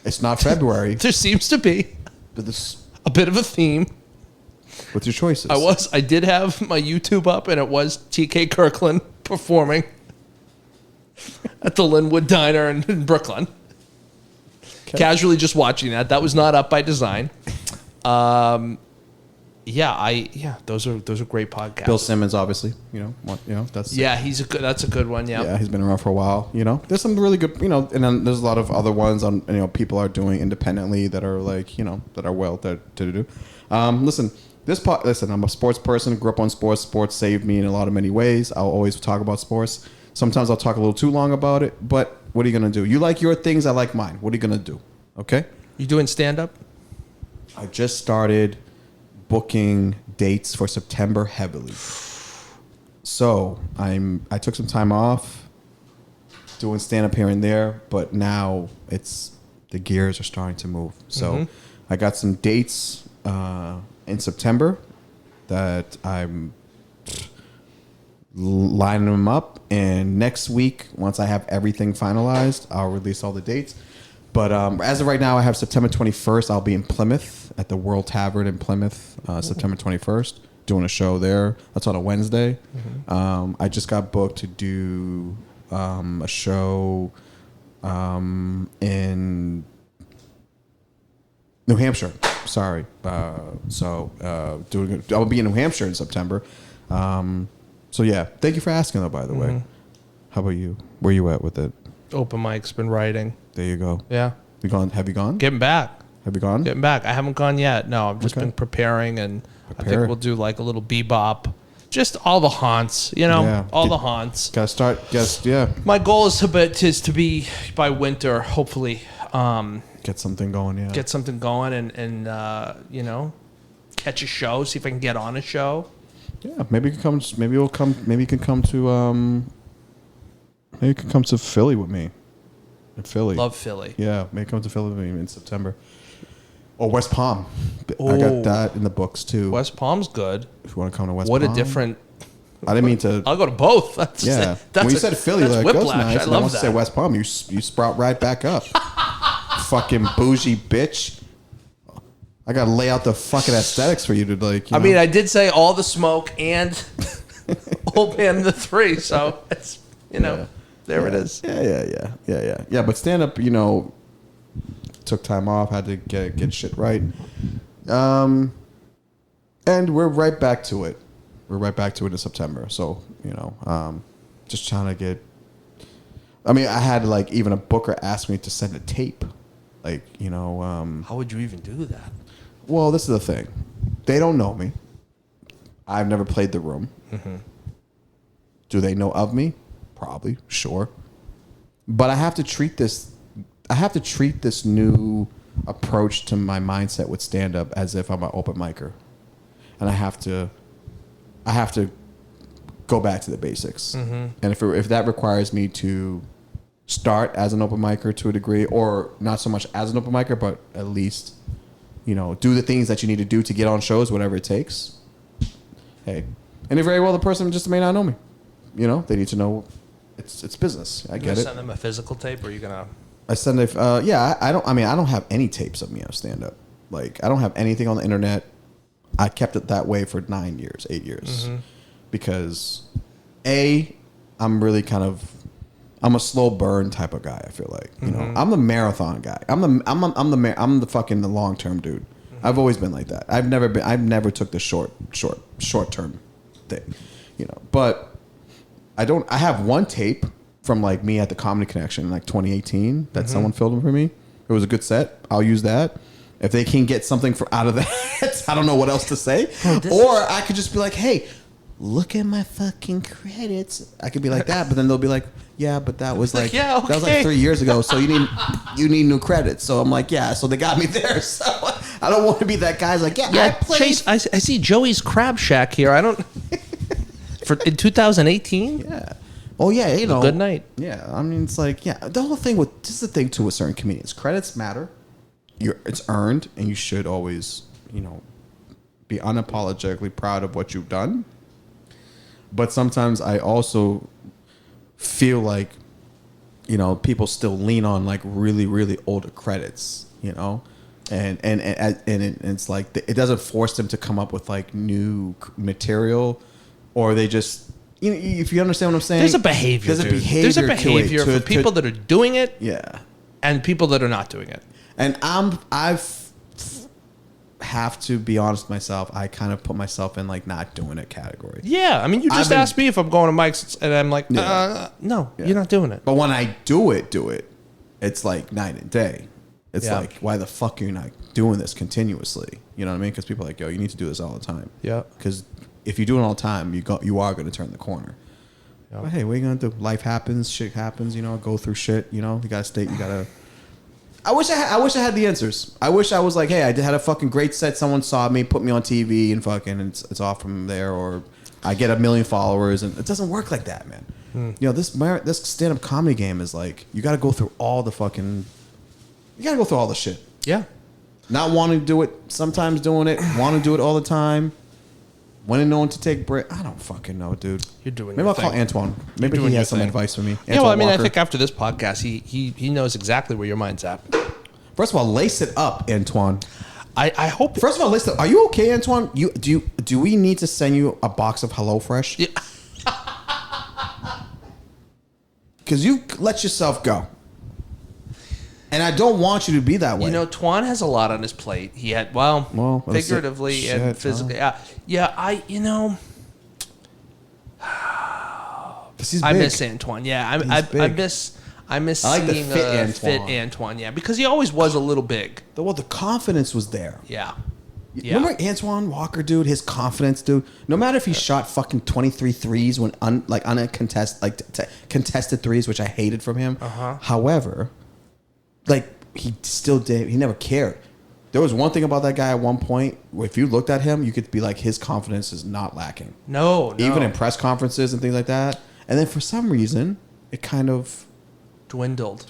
It's not February. There seems to be a bit of a theme with your choices. I did have my YouTube up, and it was TK Kirkland performing at the Linwood Diner in Brooklyn. Okay. Casually just watching that. That was not up by design. Those are great podcasts. Bill Simmons, obviously, that's that's a good one. Yeah, he's been around for a while. There's some really good, and then there's a lot of other ones on people are doing independently that are like that are well to do. Listen, I'm a sports person. Grew up on sports. Sports saved me in many ways. I'll always talk about sports. Sometimes I'll talk a little too long about it, but what are you gonna do? You like your things, I like mine. What are you gonna do? Okay. You doing stand up? I just started booking dates for September heavily. So I took some time off doing stand up here and there, but now the gears are starting to move. So I got some dates in September that I'm lining them up, and next week, once I have everything finalized, I'll release all the dates. But as of right now, I have September 21st. I'll be in Plymouth at the World Tavern in Plymouth, September 21st, doing a show there. That's on a Wednesday. I just got booked to do a show in New Hampshire. Sorry. I'll be in New Hampshire in September. So yeah, thank you for asking though, by the way. How about you? Where you at with it? Open mic's been writing. There you go. Yeah. Have you gone? Getting back. Have you gone? Getting back. I haven't gone yet. No, I've just been preparing, and I think we'll do like a little bebop. Just all the haunts, the haunts. Gotta start. Yeah. My goal is to be by winter, hopefully. Get something going. Yeah. Get something going, and catch a show. See if I can get on a show. Yeah, maybe you can come. Maybe you'll come. Maybe you can come to. Maybe you can come to Philly with me. In Philly. Love Philly. Yeah, maybe come to Philly with me in September. Or West Palm. I got that in the books too. West Palm's good. If you want to come to West Palm. Palm. What a different. I didn't mean to. I'll go to both. When you said Philly, that's like, whiplash. goes nice. I And love once that. you say West Palm, you sprout right back up. Fucking bougie bitch. I gotta lay out the fucking aesthetics for you to like. I mean, I did say all the smoke and open the three, so it's there it is. Yeah. But stand up, took time off, had to get shit right. And we're right back to it. We're right back to it in September. So just trying to get. I mean, I had like even a booker ask me to send a tape, like How would you even do that? Well, this is the thing. They don't know me. I've never played the room. Do they know of me? Probably, sure. But I have to treat this new approach to my mindset with stand up as if I'm an open micer. And I have to go back to the basics. And if that requires me to start as an open micer to a degree, or not so much as an open micer, but at least do the things that you need to do to get on shows, whatever it takes. Hey, and if very well the person just may not know me. They need to know it's business. I get it. Send them a physical tape, or are you gonna? I send I don't have any tapes of me on stand up. Like I don't have anything on the internet. I kept it that way for 8 years, because I'm really I'm a slow burn type of guy. I feel like I'm the marathon guy. I'm the fucking the long term dude. I've always been like that. I've never took the short term thing, But I have one tape from like me at the Comedy Connection in like 2018 that someone filmed for me. It was a good set. I'll use that. If they can get something out of that, I don't know what else to say. Or I could just be like, hey, look at my fucking credits. I could be like that, but then they'll be like, yeah, but that was like that was like 3 years ago, so you need new credits. So I'm like, yeah, so they got me there. So I don't want to be that guy's like, I played. Chase, I see Joey's Crab Shack here. I don't in 2018. Yeah. Oh yeah, good night. Yeah, I mean it's like the whole thing this is the thing too with certain comedians. Credits matter. It's earned, and you should always be unapologetically proud of what you've done. But sometimes I also feel like people still lean on like really really older credits, and it's like it doesn't force them to come up with like new material, or they just. If you understand what I'm saying, there's a behavior. There's a behavior for people that are doing it, and people that are not doing it. And have to be honest with myself. I kind of put myself in like not doing it category. Yeah, I mean, you just asked me if I'm going to Mike's, and I'm like, no, you're not doing it. But when I do it, it's like night and day. It's like, why the fuck are you not doing this continuously? You know what I mean? Because people are like, yo, you need to do this all the time. Yeah. Because if you do it all the time, you are going to turn the corner. Yep. But hey, what are you going to do? Life happens, shit happens. Go through shit. You got to. I wish I had the answers. I wish I was like, hey, I had a fucking great set. Someone saw me, put me on TV, and fucking it's off from there. Or I get 1 million followers, and it doesn't work like that, man. This stand-up comedy game is like you got to go through all the fucking. You got to go through all the shit. Yeah. Not wanting to do it, sometimes doing it, want to do it all the time. When and knowing to take break. I don't fucking know, dude. You're doing. Maybe I'll call Antoine. Maybe he has some advice for me. Yeah, well, I mean, Walker. I think after this podcast, he knows exactly where your mind's at. First of all, lace it up, Antoine. I hope. First of all, listen. Are you okay, Antoine? Do we need to send you a box of HelloFresh? Yeah. Because you let yourself go, and I don't want you to be that way. You know, Twan has a lot on his plate. He had figuratively and physically. Yeah. I miss Antoine. Yeah, I miss like the seeing fit fit Antoine. Yeah, because he always was a little big. Well, the confidence was there. Yeah. Remember Antoine Walker, dude? His confidence, dude. No matter if he shot fucking 23 threes when contested threes, which I hated from him. However, he still did. He never cared. There was one thing about that guy at one point where if you looked at him, you could be like, his confidence is not lacking. No. Even in press conferences and things like that. And then for some reason, it kind of dwindled.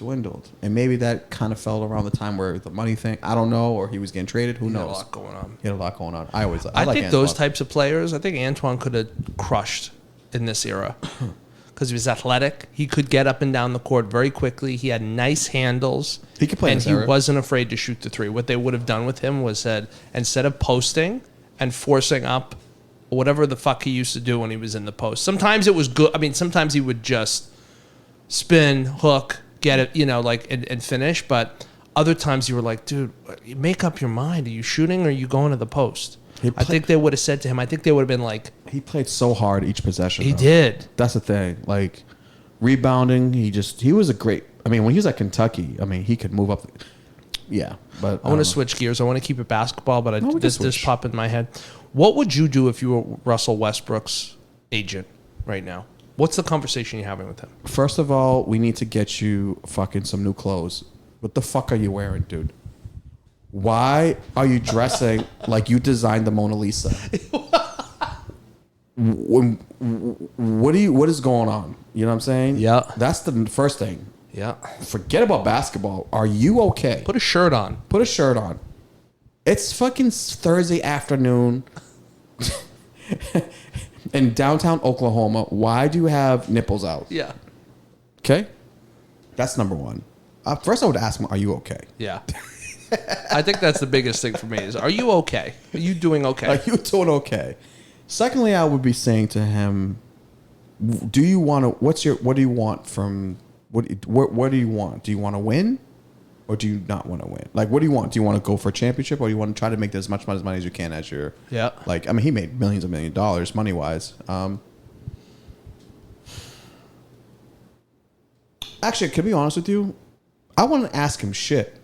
And maybe that kind of fell around the time where the money thing, I don't know, or he was getting traded. Who knows? He had a lot going on. I think Antoine. Those types of players, I think Antoine could have crushed in this era. Because he was athletic. He could get up and down the court very quickly. He had nice handles. He could play in this era. And he wasn't afraid to shoot the three. What they would have done with him was said, instead of posting and forcing up whatever the fuck he used to do when he was in the post. Sometimes it was good. I mean, sometimes he would just spin, hook, get it, and finish. But other times you were like, dude, make up your mind. Are you shooting or are you going to the post? I think they would have said to him, I think they would have been like... He played so hard each possession. He did. That's the thing. Like, rebounding, he was a great... I mean, when he was at Kentucky, he could move up... Yeah, but... I want to switch gears. I want to keep it basketball, but this popped in my head. What would you do if you were Russell Westbrook's agent right now? What's the conversation you're having with him? First of all, we need to get you fucking some new clothes. What the fuck are you wearing, dude? Why are you dressing like you designed the Mona Lisa? What is going on? You know what I'm saying? Yeah. That's the first thing. Yeah. Forget about basketball. Are you okay? Put a shirt on. It's fucking Thursday afternoon in downtown Oklahoma. Why do you have nipples out? Yeah. Okay? That's number one. First, I would ask him, are you okay? Yeah. I think that's the biggest thing for me is, are you okay? Are you doing okay? Are you doing okay? Secondly, I would be saying to him, do you want to, what do you want from, what do you want? Do you want to win or do you not want to win? Like, what do you want? Do you want to go for a championship or do you want to try to make as much money as you can as your, he made millions of dollars money-wise. Actually, to be honest with you, I wouldn't ask him shit.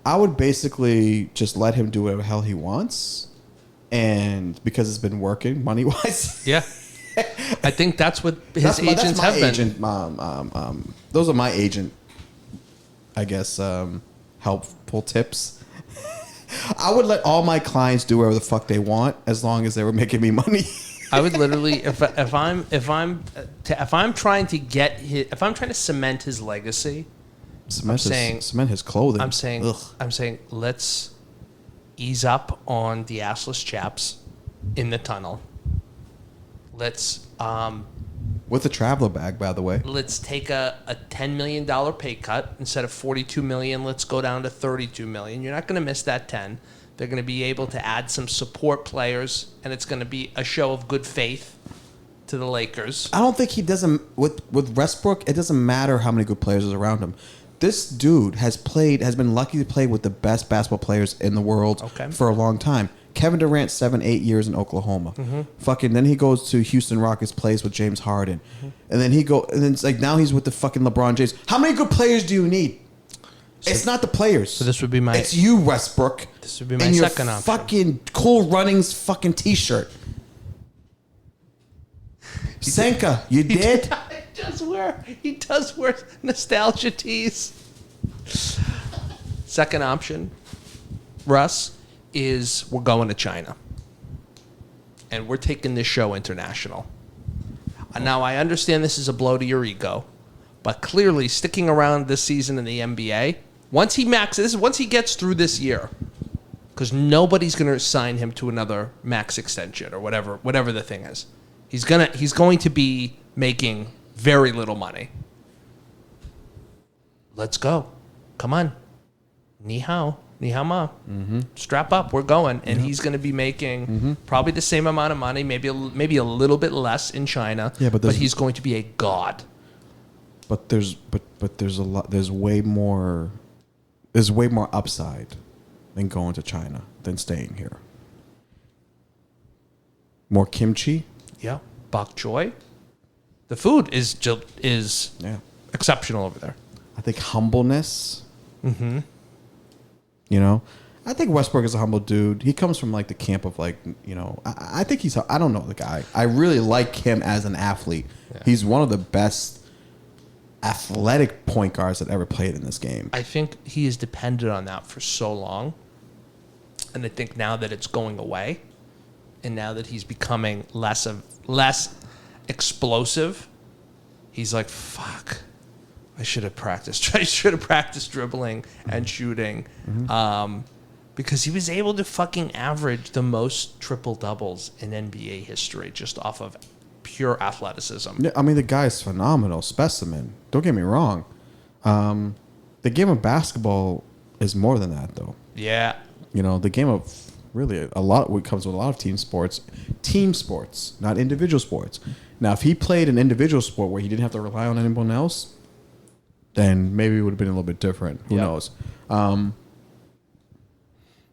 I would basically just let him do whatever the hell he wants. And because it's been working money-wise. Yeah. I think that's what his agents have been. Those are my agent, I guess, helpful tips. I would let all my clients do whatever the fuck they want as long as they were making me money. I would literally, if I'm trying to cement his legacy, cement his clothing. I'm saying let's ease up on the assless chaps in the tunnel. Let's with a traveler bag, by the way. Let's take a $10 million pay cut. Instead of $42 million, let's go down to $32 million. You're not going to miss that 10. They're going to be able to add some support players, and it's going to be a show of good faith to the Lakers. I don't think he doesn't with Westbrook. It doesn't matter how many good players are around him. This dude has been lucky to play with the best basketball players in the world for a long time. Kevin Durant, 7-8 years in Oklahoma. Mm-hmm. Then he goes to Houston Rockets, plays with James Harden. Mm-hmm. And then it's like now he's with the fucking LeBron James. How many good players do you need? So, it's not the players. So this would be it's you, Westbrook. This would be my second option. Fucking Cool Runnings fucking t-shirt. Senka, you did? He does wear nostalgia tees. Second option, Russ, is we're going to China. And we're taking this show international. Now, I understand this is a blow to your ego, but clearly sticking around this season in the NBA, once he gets through this year, because nobody's going to sign him to another max extension or whatever the thing is. He's going to be making very little money. Let's go. Come on. Ni hao. Ni hao ma. Strap up, we're going. And he's going to be making probably the same amount of money, maybe a little bit less in China. Yeah, but he's going to be a god. But there's a lot. There's way more upside than going to China than staying here. More kimchi. Yeah, bok choy. The food is exceptional over there. I think humbleness. You know, I think Westbrook is a humble dude. He comes from like the camp of like, you know, I think I don't know the guy. I really like him as an athlete. Yeah. He's one of the best athletic point guards that ever played in this game. I think he is dependent on that for so long. And I think now that it's going away, and now that he's becoming less explosive, he's like, fuck, I should have practiced. I should have practiced dribbling and shooting. Because he was able to fucking average the most triple doubles in NBA history just off of pure athleticism. Yeah, I mean, the guy's phenomenal specimen. Don't get me wrong. The game of basketball is more than that, though. Yeah. You know, the game of really a lot. It comes with a lot of team sports, not individual sports. Now, if he played an individual sport where he didn't have to rely on anyone else, then maybe it would have been a little bit different. Who knows?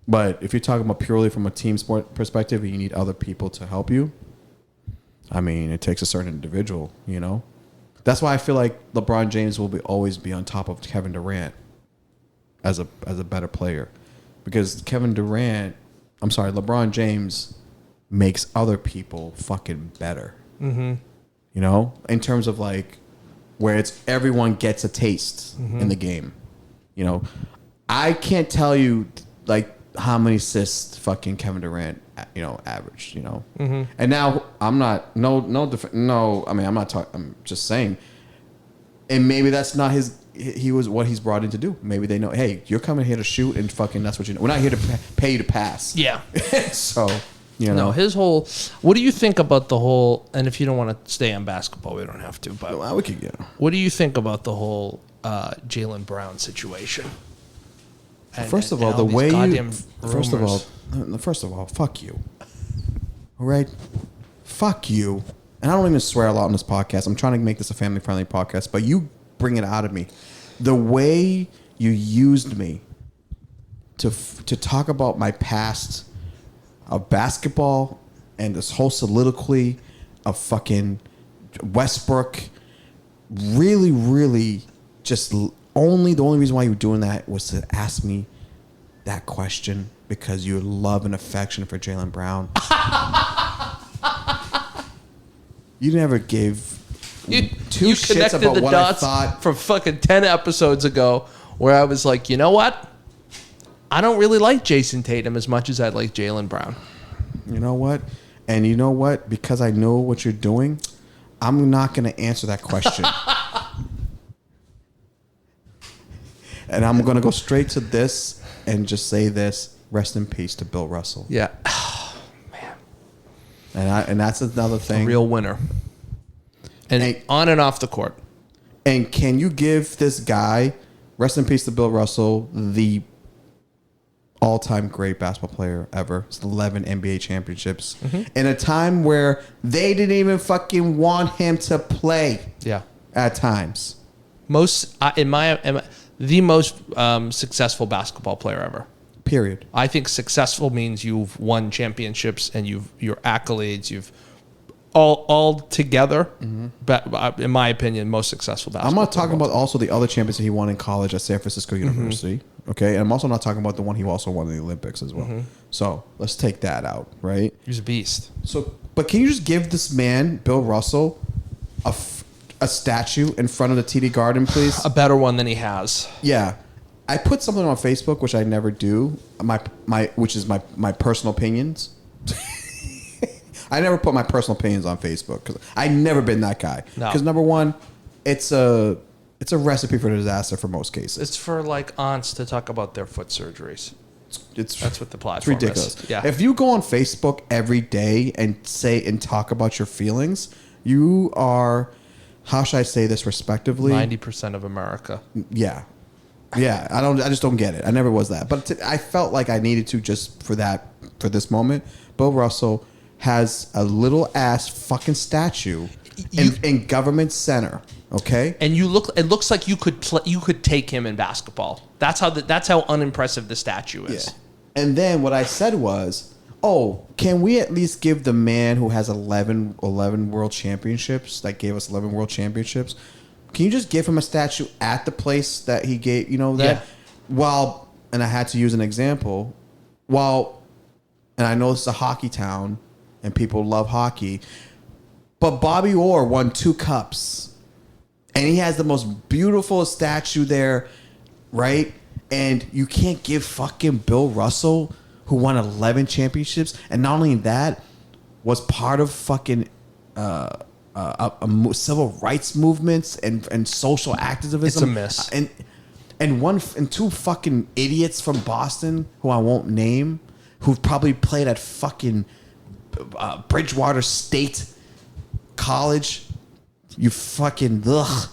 But if you're talking about purely from a team sport perspective, you need other people to help you. I mean, it takes a certain individual, you know? That's why I feel like LeBron James will always be on top of Kevin Durant as a better player. Because LeBron James makes other people fucking better. You know? In terms of like where it's everyone gets a taste in the game. You know? I can't tell you like how many assists fucking Kevin Durant, you know, averaged, you know. And now I'm not I mean, I'm not talking, I'm just saying, and maybe that's not he was what he's brought in to do. Maybe they know, hey, you're coming here to shoot and fucking that's what you know. We're not here to pay you to pass. Yeah. So, you know. No, his whole, what do you think about the whole, and if you don't want to stay on basketball, we don't have to, but we could, you know. What do you think about the whole Jaylen Brown situation? First of all, fuck you. All right? Fuck you. And I don't even swear a lot on this podcast. I'm trying to make this a family-friendly podcast, but you bring it out of me. The way you used me to talk about my past of basketball and this whole soliloquy of fucking Westbrook really, really just... the only reason why you were doing that was to ask me that question because your love and affection for Jaylen Brown. You never gave two shits about what I thought. From fucking 10 episodes ago where I was like, you know what? I don't really like Jason Tatum as much as I like Jaylen Brown. You know what? And you know what? Because I know what you're doing, I'm not going to answer that question. And I'm going to go straight to this and just say this. Rest in peace to Bill Russell. Yeah. Oh, man. And that's another thing. A real winner. And on and off the court. And can you give this guy, rest in peace to Bill Russell, the all-time great basketball player ever. It's 11 NBA championships. In a time where they didn't even fucking want him to play. Yeah. At times. The most successful basketball player ever. Period. I think successful means you've won championships and your accolades, you've all together. But in my opinion, most successful basketball. I'm not talking about also the other champions that he won in college at San Francisco University. Okay, and I'm also not talking about the one he also won in the Olympics as well. So let's take that out, right? He's a beast. So, but can you just give this man, Bill Russell, a statue in front of the TD Garden, please? A better one than he has. Yeah. I put something on Facebook, which I never do, which is my personal opinions. I never put my personal opinions on Facebook because I've never been that guy. Because number one, it's a recipe for disaster for most cases. It's for like aunts to talk about their foot surgeries. That's what the platform is. It's ridiculous. Yeah. If you go on Facebook every day and say and talk about your feelings, you are, how should I say this respectively? 90% of America. Yeah. Yeah, I just don't get it. I never was that. But I felt like I needed to just for this moment. Bill Russell has a little ass fucking statue in Government Center. Okay, and it looks like you could take him in basketball. That's how unimpressive the statue is. Yeah. And then what I said was, oh, can we at least give the man who has 11 world championships, that gave us 11 world championships, can you just give him a statue at the place that he gave, while, and I had to use an example, and I know this is a hockey town and people love hockey, but Bobby Orr won 2 cups and he has the most beautiful statue there, right? And you can't give fucking Bill Russell, who won 11 championships, and not only that, was part of fucking civil rights movements and social activism. It's a miss. And 2 fucking idiots from Boston, who I won't name, who've probably played at fucking Bridgewater State College. You fucking goes,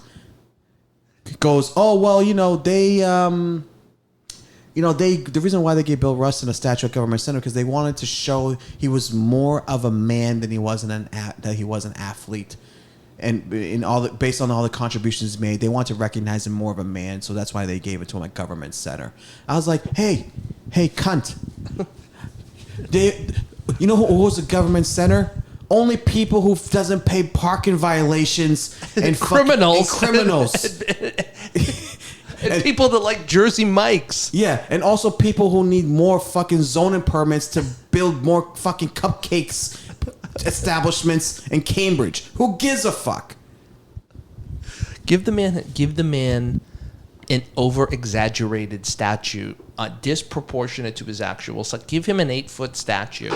oh well, the reason why they gave Bill Russell a statue at Government Center because they wanted to show he was more of a man than he was an athlete, and based on all the contributions made, they want to recognize him more of a man. So that's why they gave it to him at Government Center. I was like, hey, cunt! You know who owns the Government Center? Only people who doesn't pay parking violations and criminals. And people that like Jersey Mikes. Yeah, and also people who need more fucking zoning permits to build more fucking cupcakes establishments in Cambridge. Who gives a fuck? Give the man an over-exaggerated statue, disproportionate to his actual size. Give him an 8-foot statue.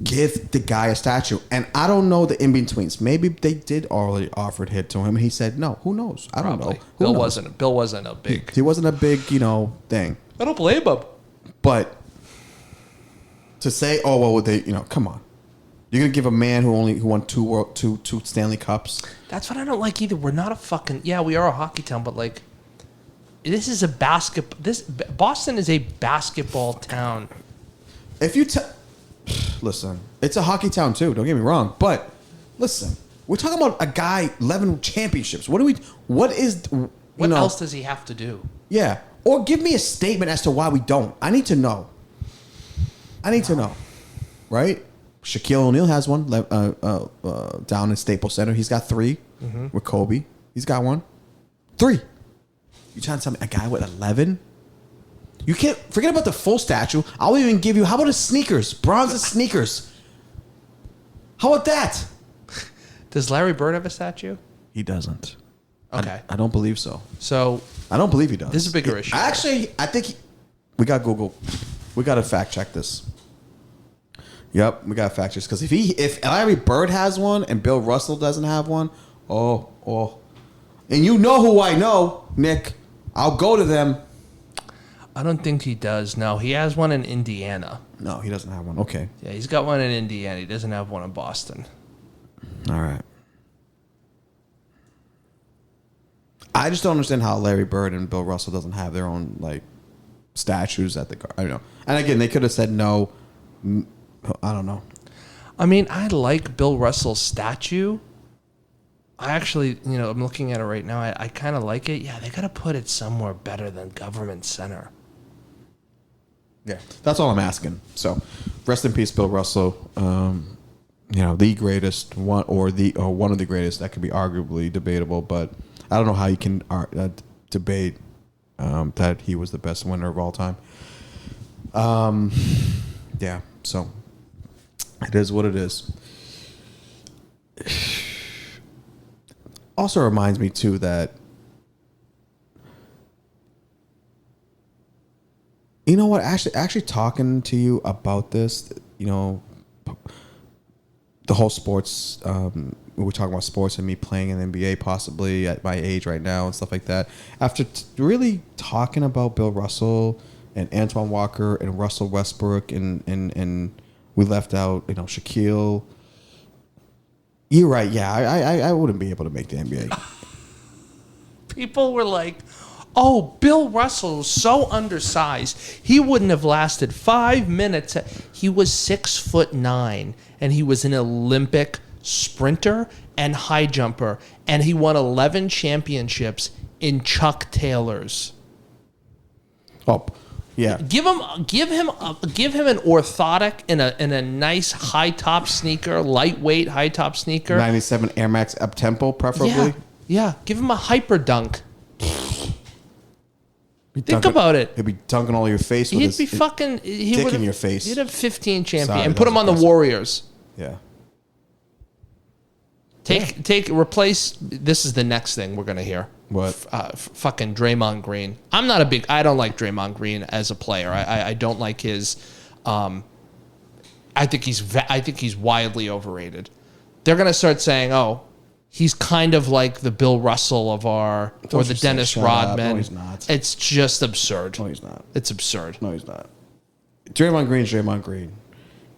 Give the guy a statue. And I don't know the in-betweens. Maybe they did already offered it to him and he said no. Who knows? I don't know. Bill wasn't a big... He wasn't a big, thing. I don't blame him. But to say, oh, well, they, come on. You're going to give a man who won two Stanley Cups? That's what I don't like either. We're not a fucking... Yeah, we are a hockey town, but like... This is a Boston is a basketball town. If you listen, it's a hockey town too. Don't get me wrong, but listen, we're talking about a guy 11 championships. What else does he have to do? Yeah, or give me a statement as to why we don't. I need to know. Right? Shaquille O'Neal has one down in Staples Center. He's got 3 with Kobe. He's got 1, 3. You trying to tell me a guy with 11? You can't forget about the full statue. I'll even give you. How about his sneakers? Bronze sneakers. How about that? Does Larry Bird have a statue? He doesn't. Okay. I don't believe so. So I don't believe he does. This is a bigger issue. Actually, I think we got Google. We got to fact check this. Yep, we got to fact check because if Larry Bird has one and Bill Russell doesn't have one, and you know who I know, Nick. I'll go to them. I don't think he does. No, he has one in Indiana. No, he doesn't have one. Okay. Yeah, he's got one in Indiana. He doesn't have one in Boston. All right. I just don't understand how Larry Bird and Bill Russell doesn't have their own statues at the. I don't know. And again, they could have said no. I don't know. I mean, I like Bill Russell's statue. I actually, I'm looking at it right now. I kind of like it. Yeah, they got to put it somewhere better than Government Center. Yeah, that's all I'm asking. So, rest in peace, Bill Russell. The greatest one or one of the greatest. That could be arguably debatable, but I don't know how you can debate that he was the best winner of all time. Yeah, so it is what it is. Also reminds me too that you know what? Actually, talking to you about this, the whole sports. We're talking about sports and me playing in the NBA, possibly at my age right now and stuff like that. After really talking about Bill Russell and Antoine Walker and Russell Westbrook and we left out, Shaquille. You're right. Yeah, I wouldn't be able to make the NBA. People were like, oh, Bill Russell is so undersized. He wouldn't have lasted 5 minutes. He was 6'9", and he was an Olympic sprinter and high jumper, and he won 11 championships in Chuck Taylors. Oh, yeah. Give him an orthotic in a nice high top sneaker, lightweight high top sneaker. 97 Air Max up tempo, preferably. Yeah. Give him a hyper dunk. Think about it. He'd be dunking all your face with his dick in your face. He'd have 15 champions. Sorry, And put him on the Warriors. Yeah. Replace. This is the next thing we're gonna hear. What? Fucking Draymond Green. I don't like Draymond Green as a player. I don't like his. I think he's wildly overrated. They're gonna start saying, oh, he's kind of like the Bill Russell of or the Dennis Rodman. No, he's not. It's just absurd. No, he's not. It's absurd. No, he's not. Draymond Green's Draymond Green.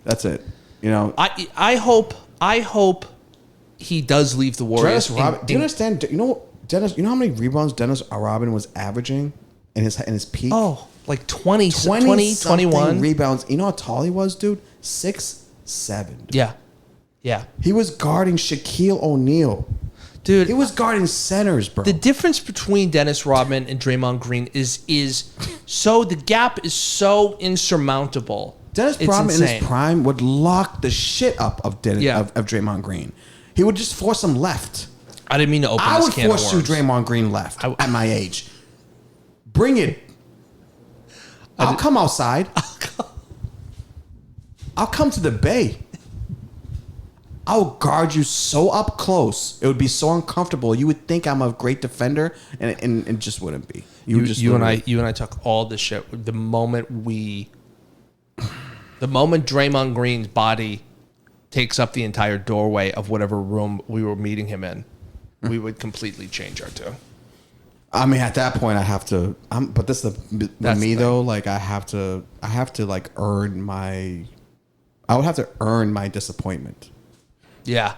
That's it. You know. I hope he does leave the Warriors. Do you understand? You know, Dennis. You know how many rebounds Dennis Rodman was averaging in his peak? Oh, like 20 21 rebounds. You know how tall he was, dude? 6'7". Yeah. He was guarding Shaquille O'Neal. Dude, he was guarding centers, bro. The difference between Dennis Rodman and Draymond Green is so the gap is so insurmountable. Dennis Rodman in his prime would lock the shit up of Draymond Green. He would just force him left. I didn't mean to open this can of worms. I would force you Draymond Green left at my age. Bring it. I'll come outside. I'll come to the Bay. I'll guard you so up close. It would be so uncomfortable. You would think I'm a great defender, and it just wouldn't be. You and I took all this shit. The moment Draymond Green's body takes up the entire doorway of whatever room we were meeting him in, we would completely change our tune. I mean, at that point, I have to. But this is though. Like, I have to like earn my. I would have to earn my disappointment. Yeah.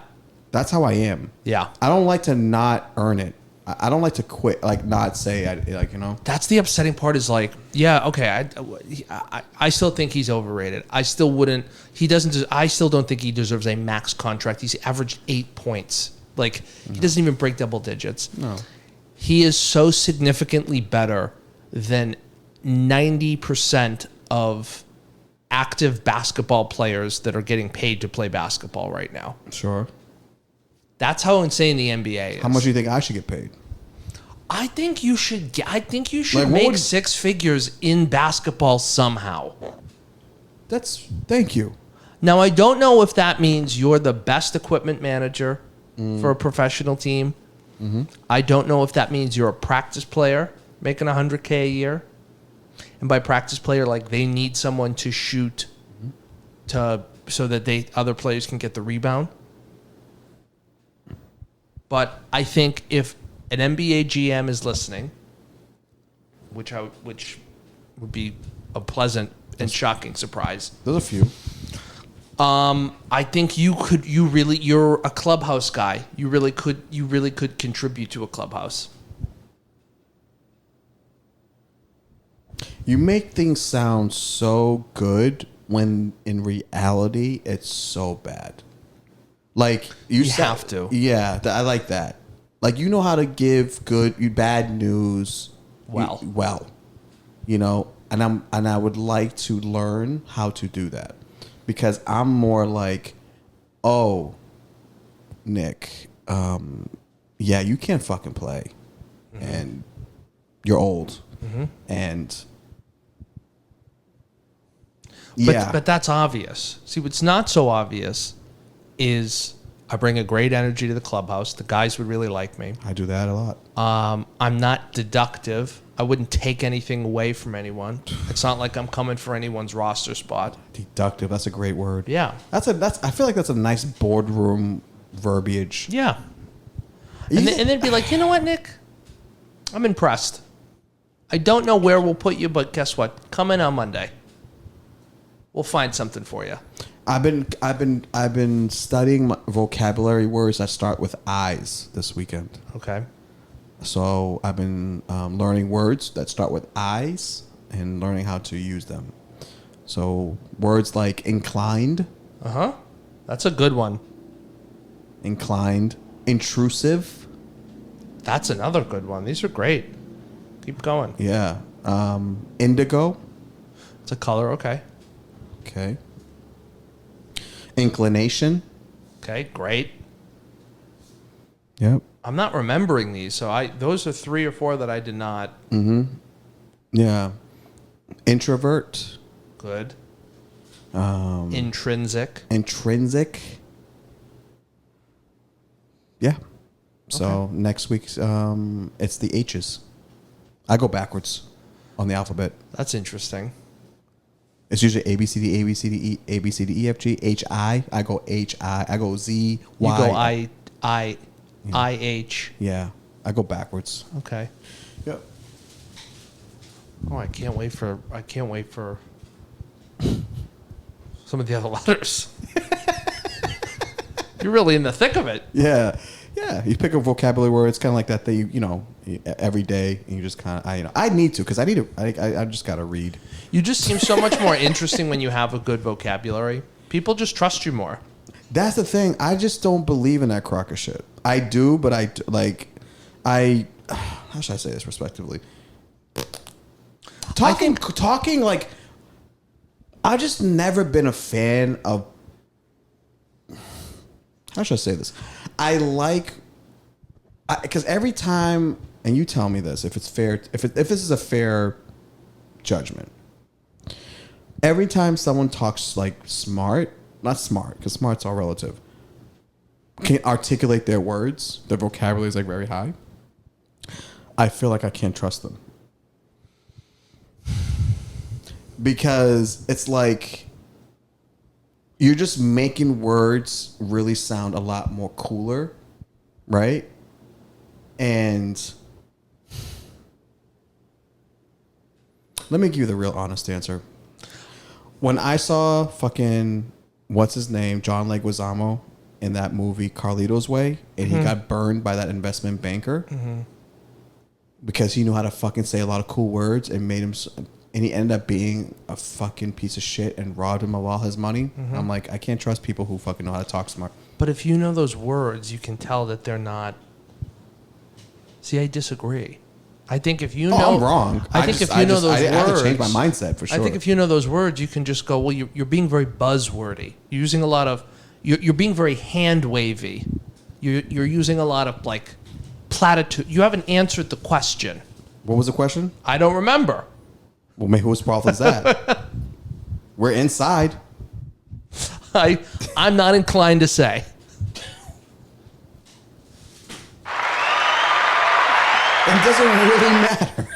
That's how I am. Yeah. I don't like to not earn it. I don't like to quit, like not say, like, you know. That's the upsetting part is like, yeah, okay, I still think he's overrated. I still wouldn't, I still don't think he deserves a max contract. He's averaged 8 points. Like, he doesn't even break double digits. No. He is so significantly better than 90% of active basketball players that are getting paid to play basketball right now. Sure. That's how insane the NBA is. How much do you think I should get paid? I think you should make six figures in basketball somehow. Thank you. Now, I don't know if that means you're the best equipment manager for a professional team. Mm-hmm. I don't know if that means you're a practice player making $100K a year. And by practice player, like they need someone to shoot so that other players can get the rebound. But I think if an NBA GM is listening, which would be a pleasant and shocking surprise. There's a few. I think you're a clubhouse guy. You really could contribute to a clubhouse. You make things sound so good when in reality it's so bad. Like you have to. Yeah, I like that. Like you know how to give bad news well. You know, and I would like to learn how to do that. Because I'm more like, oh, Nick, yeah, you can't fucking play. Mm-hmm. And you're old. Mm-hmm. And But that's obvious. See, what's not so obvious is I bring a great energy to the clubhouse. The guys would really like me. I do that a lot. I'm not deductive. I wouldn't take anything away from anyone. It's not like I'm coming for anyone's roster spot. Deductive. That's a great word. Yeah. I feel like that's a nice boardroom verbiage. Yeah. And then be like, you know what, Nick? I'm impressed. I don't know where we'll put you, but guess what? Come in on Monday. We'll find something for you. I've been studying my vocabulary words that start with I's this weekend. Okay. So I've been learning words that start with I's and learning how to use them. So words like inclined. That's a good one. Inclined. Intrusive. That's another good one. These are great. Keep going. Yeah. Indigo. It's a color. Okay. Okay. Inclination. Okay. Great. Yep. I'm not remembering these, so those are 3 or 4 that I did not. Yeah. Introvert. Good. Intrinsic. Intrinsic. Yeah. So next week, it's the H's. I go backwards on the alphabet. That's interesting. It's usually A B C D A B C D E A B C D E F G H I. I go H I. I go Z Y. You go I H. Yeah. I go backwards. Okay. Yep. Oh, I can't wait for some of the other letters. You're really in the thick of it. Yeah. Yeah. You pick a vocabulary word. It's kind of like that thing, every day. And you just kind of, I need to, because I need to, I just got to read. You just seem so much more interesting when you have a good vocabulary. People just trust you more. That's the thing. I just don't believe in that crocker shit. I do, but how should I say this respectively? Talking like, I've just never been a fan of, how should I say this? Because every time, and you tell me this, if it's fair, if this is a fair judgment, every time someone talks like smart, not smart, because smart's all relative, can articulate their words, their vocabulary is like very high, I feel like I can't trust them. Because it's like you're just making words really sound a lot more cooler, right? And let me give you the real honest answer. When I saw fucking, what's his name, John Leguizamo in that movie Carlito's Way, and he got burned by that investment banker because he knew how to fucking say a lot of cool words and made him, and he ended up being a fucking piece of shit and robbed him of all his money. I'm like, I can't trust people who fucking know how to talk smart. But if you know those words, you can tell that they're not. See, I disagree. I think if you know, I'm wrong. I think if you know those words, I have to change my mindset for sure. I think if you know those words, you can just go, well, you're being very buzzwordy. You're using a lot of, you're being very hand wavy. You're using a lot of like platitude. You haven't answered the question. What was the question? I don't remember. Well, maybe whose problem is that? We're inside. I'm not inclined to say. It doesn't really matter.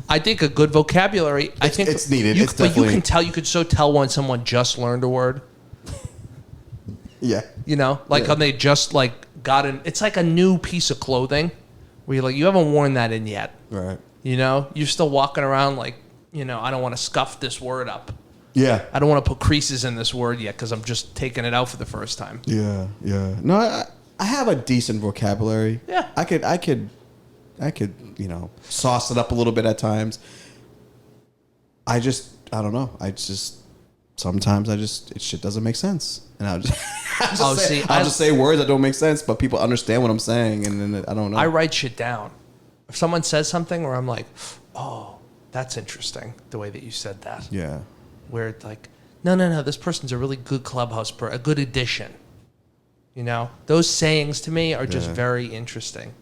I think a good vocabulary. I think it's needed. But you can tell. You could so tell when someone just learned a word. Yeah. When they just like got in. It's like a new piece of clothing, where you're like, you haven't worn that in yet. Right. You're still walking around like, I don't want to scuff this word up. Yeah. I don't want to put creases in this word yet because I'm just taking it out for the first time. Yeah. Yeah. No, I have a decent vocabulary. Yeah. I could, sauce it up a little bit at times. I don't know. Sometimes shit doesn't make sense. And I'll just say words that don't make sense, but people understand what I'm saying. And then I don't know. I write shit down. If someone says something where I'm like, oh, that's interesting, the way that you said that. Yeah. Where it's like, no, this person's a really good a good addition. Those sayings to me are just very interesting.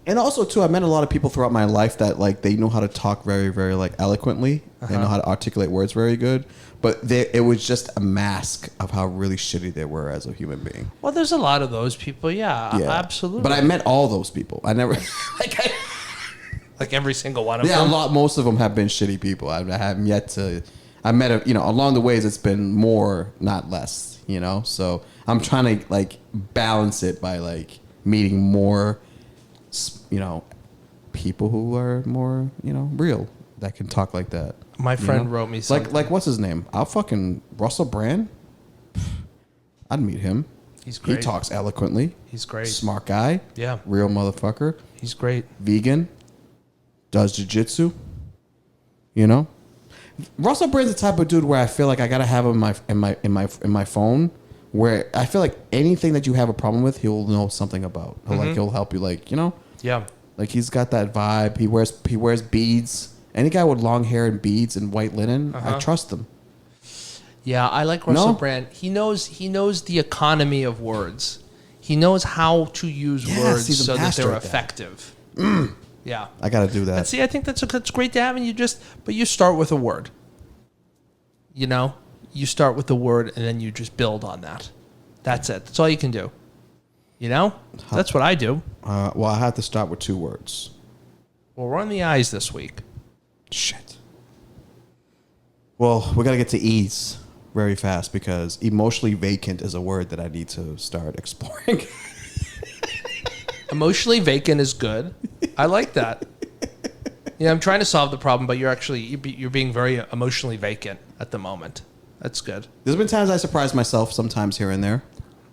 And also, too, I met a lot of people throughout my life that, like, they know how to talk very, very, like, eloquently. They know how to articulate words very good. But it was just a mask of how really shitty they were as a human being. Well, there's a lot of those people, yeah. Absolutely. But I met all those people. I never... like every single one of them? Yeah, most of them have been shitty people. I haven't yet to... I met, along the ways, it's been more, not less, So I'm trying to, like, balance it by, like, meeting more... people who are more, real that can talk like that. My friend wrote me something. Like what's his name? Russell Brand? I'd meet him. He's great. He talks eloquently. He's great. Smart guy. Yeah. Real motherfucker. He's great. Vegan. Does jiu-jitsu. You know? Russell Brand's the type of dude where I feel like I gotta have him in my phone, where I feel like anything that you have a problem with, he'll know something about. He'll help you, like, you know? Yeah. Like, he's got that vibe. He wears beads. Any guy with long hair and beads and white linen, I trust him. Yeah, I like Russell Brand. He knows the economy of words. He knows how to use words so that they're effective. Yeah, I got to do that. And see, I think that's great to have, and you start with a word. You know, you start with the word, and then you just build on that. That's it. That's all you can do. You know, that's what I do. Well, I have to start with 2 words. Well, we're on the eyes this week. Shit. Well, we got to get to E's very fast, because emotionally vacant is a word that I need to start exploring. Emotionally vacant is good. I like that. Yeah, I'm trying to solve the problem, but you're being very emotionally vacant at the moment. That's good. There's been times I surprise myself sometimes here and there.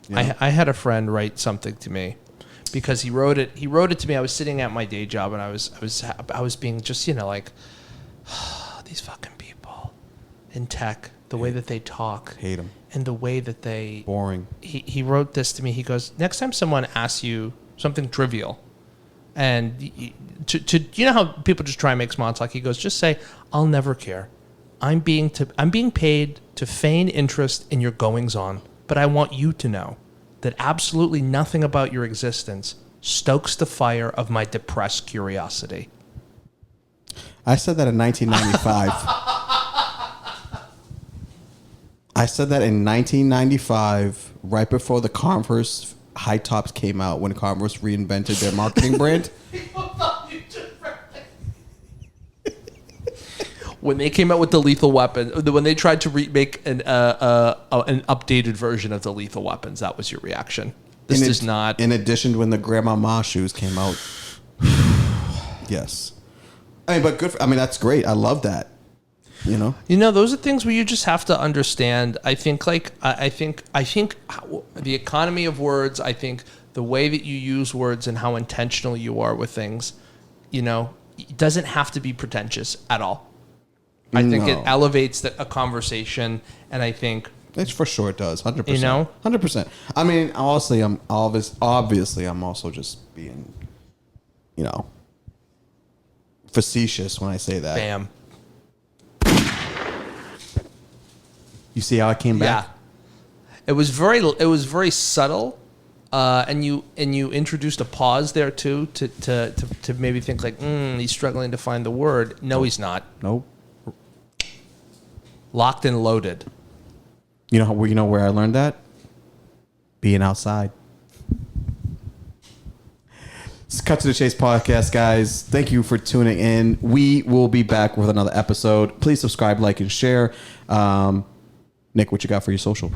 You know? I had a friend write something to me because he wrote it to me. I was sitting at my day job, and I was being just, you know, like, these fucking people in tech, the way that they talk. Hate them. And the way that they... Boring. He wrote this to me. He goes, next time someone asks you something trivial, and you know how people just try and make small talk? He goes, just say, I'll never care. I'm being paid to feign interest in your goings on, but I want you to know that absolutely nothing about your existence stokes the fire of my depressed curiosity. I said that in 1995. I said that in 1995, right before the Converse high tops came out, when Converse reinvented their marketing brand. When they came out with the Lethal Weapon, when they tried to remake an updated version of the Lethal Weapons, that was your reaction. This is not. In addition, when the Grandma Ma shoes came out. Yes. I mean, but good. That's great. I love that. You know, those are things where you just have to understand. I think the economy of words. I think the way that you use words and how intentional you are with things. You know, it doesn't have to be pretentious at all. I think it elevates a conversation, and I think it's for sure it does. 100%. You know, 100%. I mean, obviously, I'm also just being, you know, facetious when I say that. Bam. You see how I came back? Yeah. It was very subtle, and you introduced a pause there too to maybe think like, he's struggling to find the word. No, he's not. Nope. Locked and loaded. You know where I learned that? Being outside. Let's cut to the chase podcast, guys. Thank you for tuning in. We will be back with another episode. Please subscribe, like, and share. Nick, what you got for your social?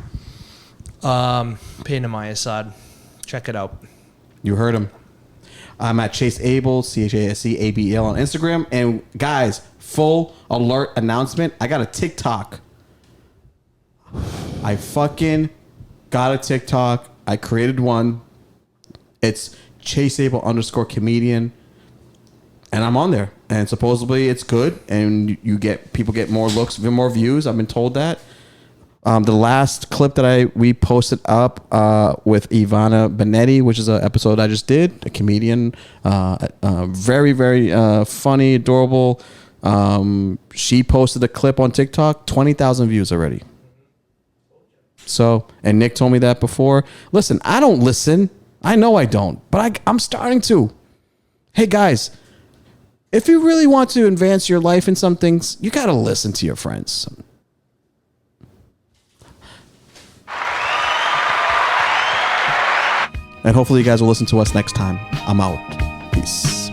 Pain in my Assad. Check it out. You heard him. I'm at Chase Abel, ChasceAbel on Instagram. And guys, full alert announcement. I got a TikTok. I fucking got a TikTok. I created one. It's Chase Abel _comedian. And I'm on there. And supposedly it's good. And people get more looks, more views. I've been told that. The last clip that we posted up with Ivana Benetti, which is an episode I just did, a comedian, very, very funny, adorable. She posted a clip on TikTok, 20,000 views already. So, and Nick told me that before. Listen, I don't listen. I know I don't, but I'm starting to. Hey, guys, if you really want to advance your life in some things, you got to listen to your friends. And hopefully you guys will listen to us next time. I'm out. Peace.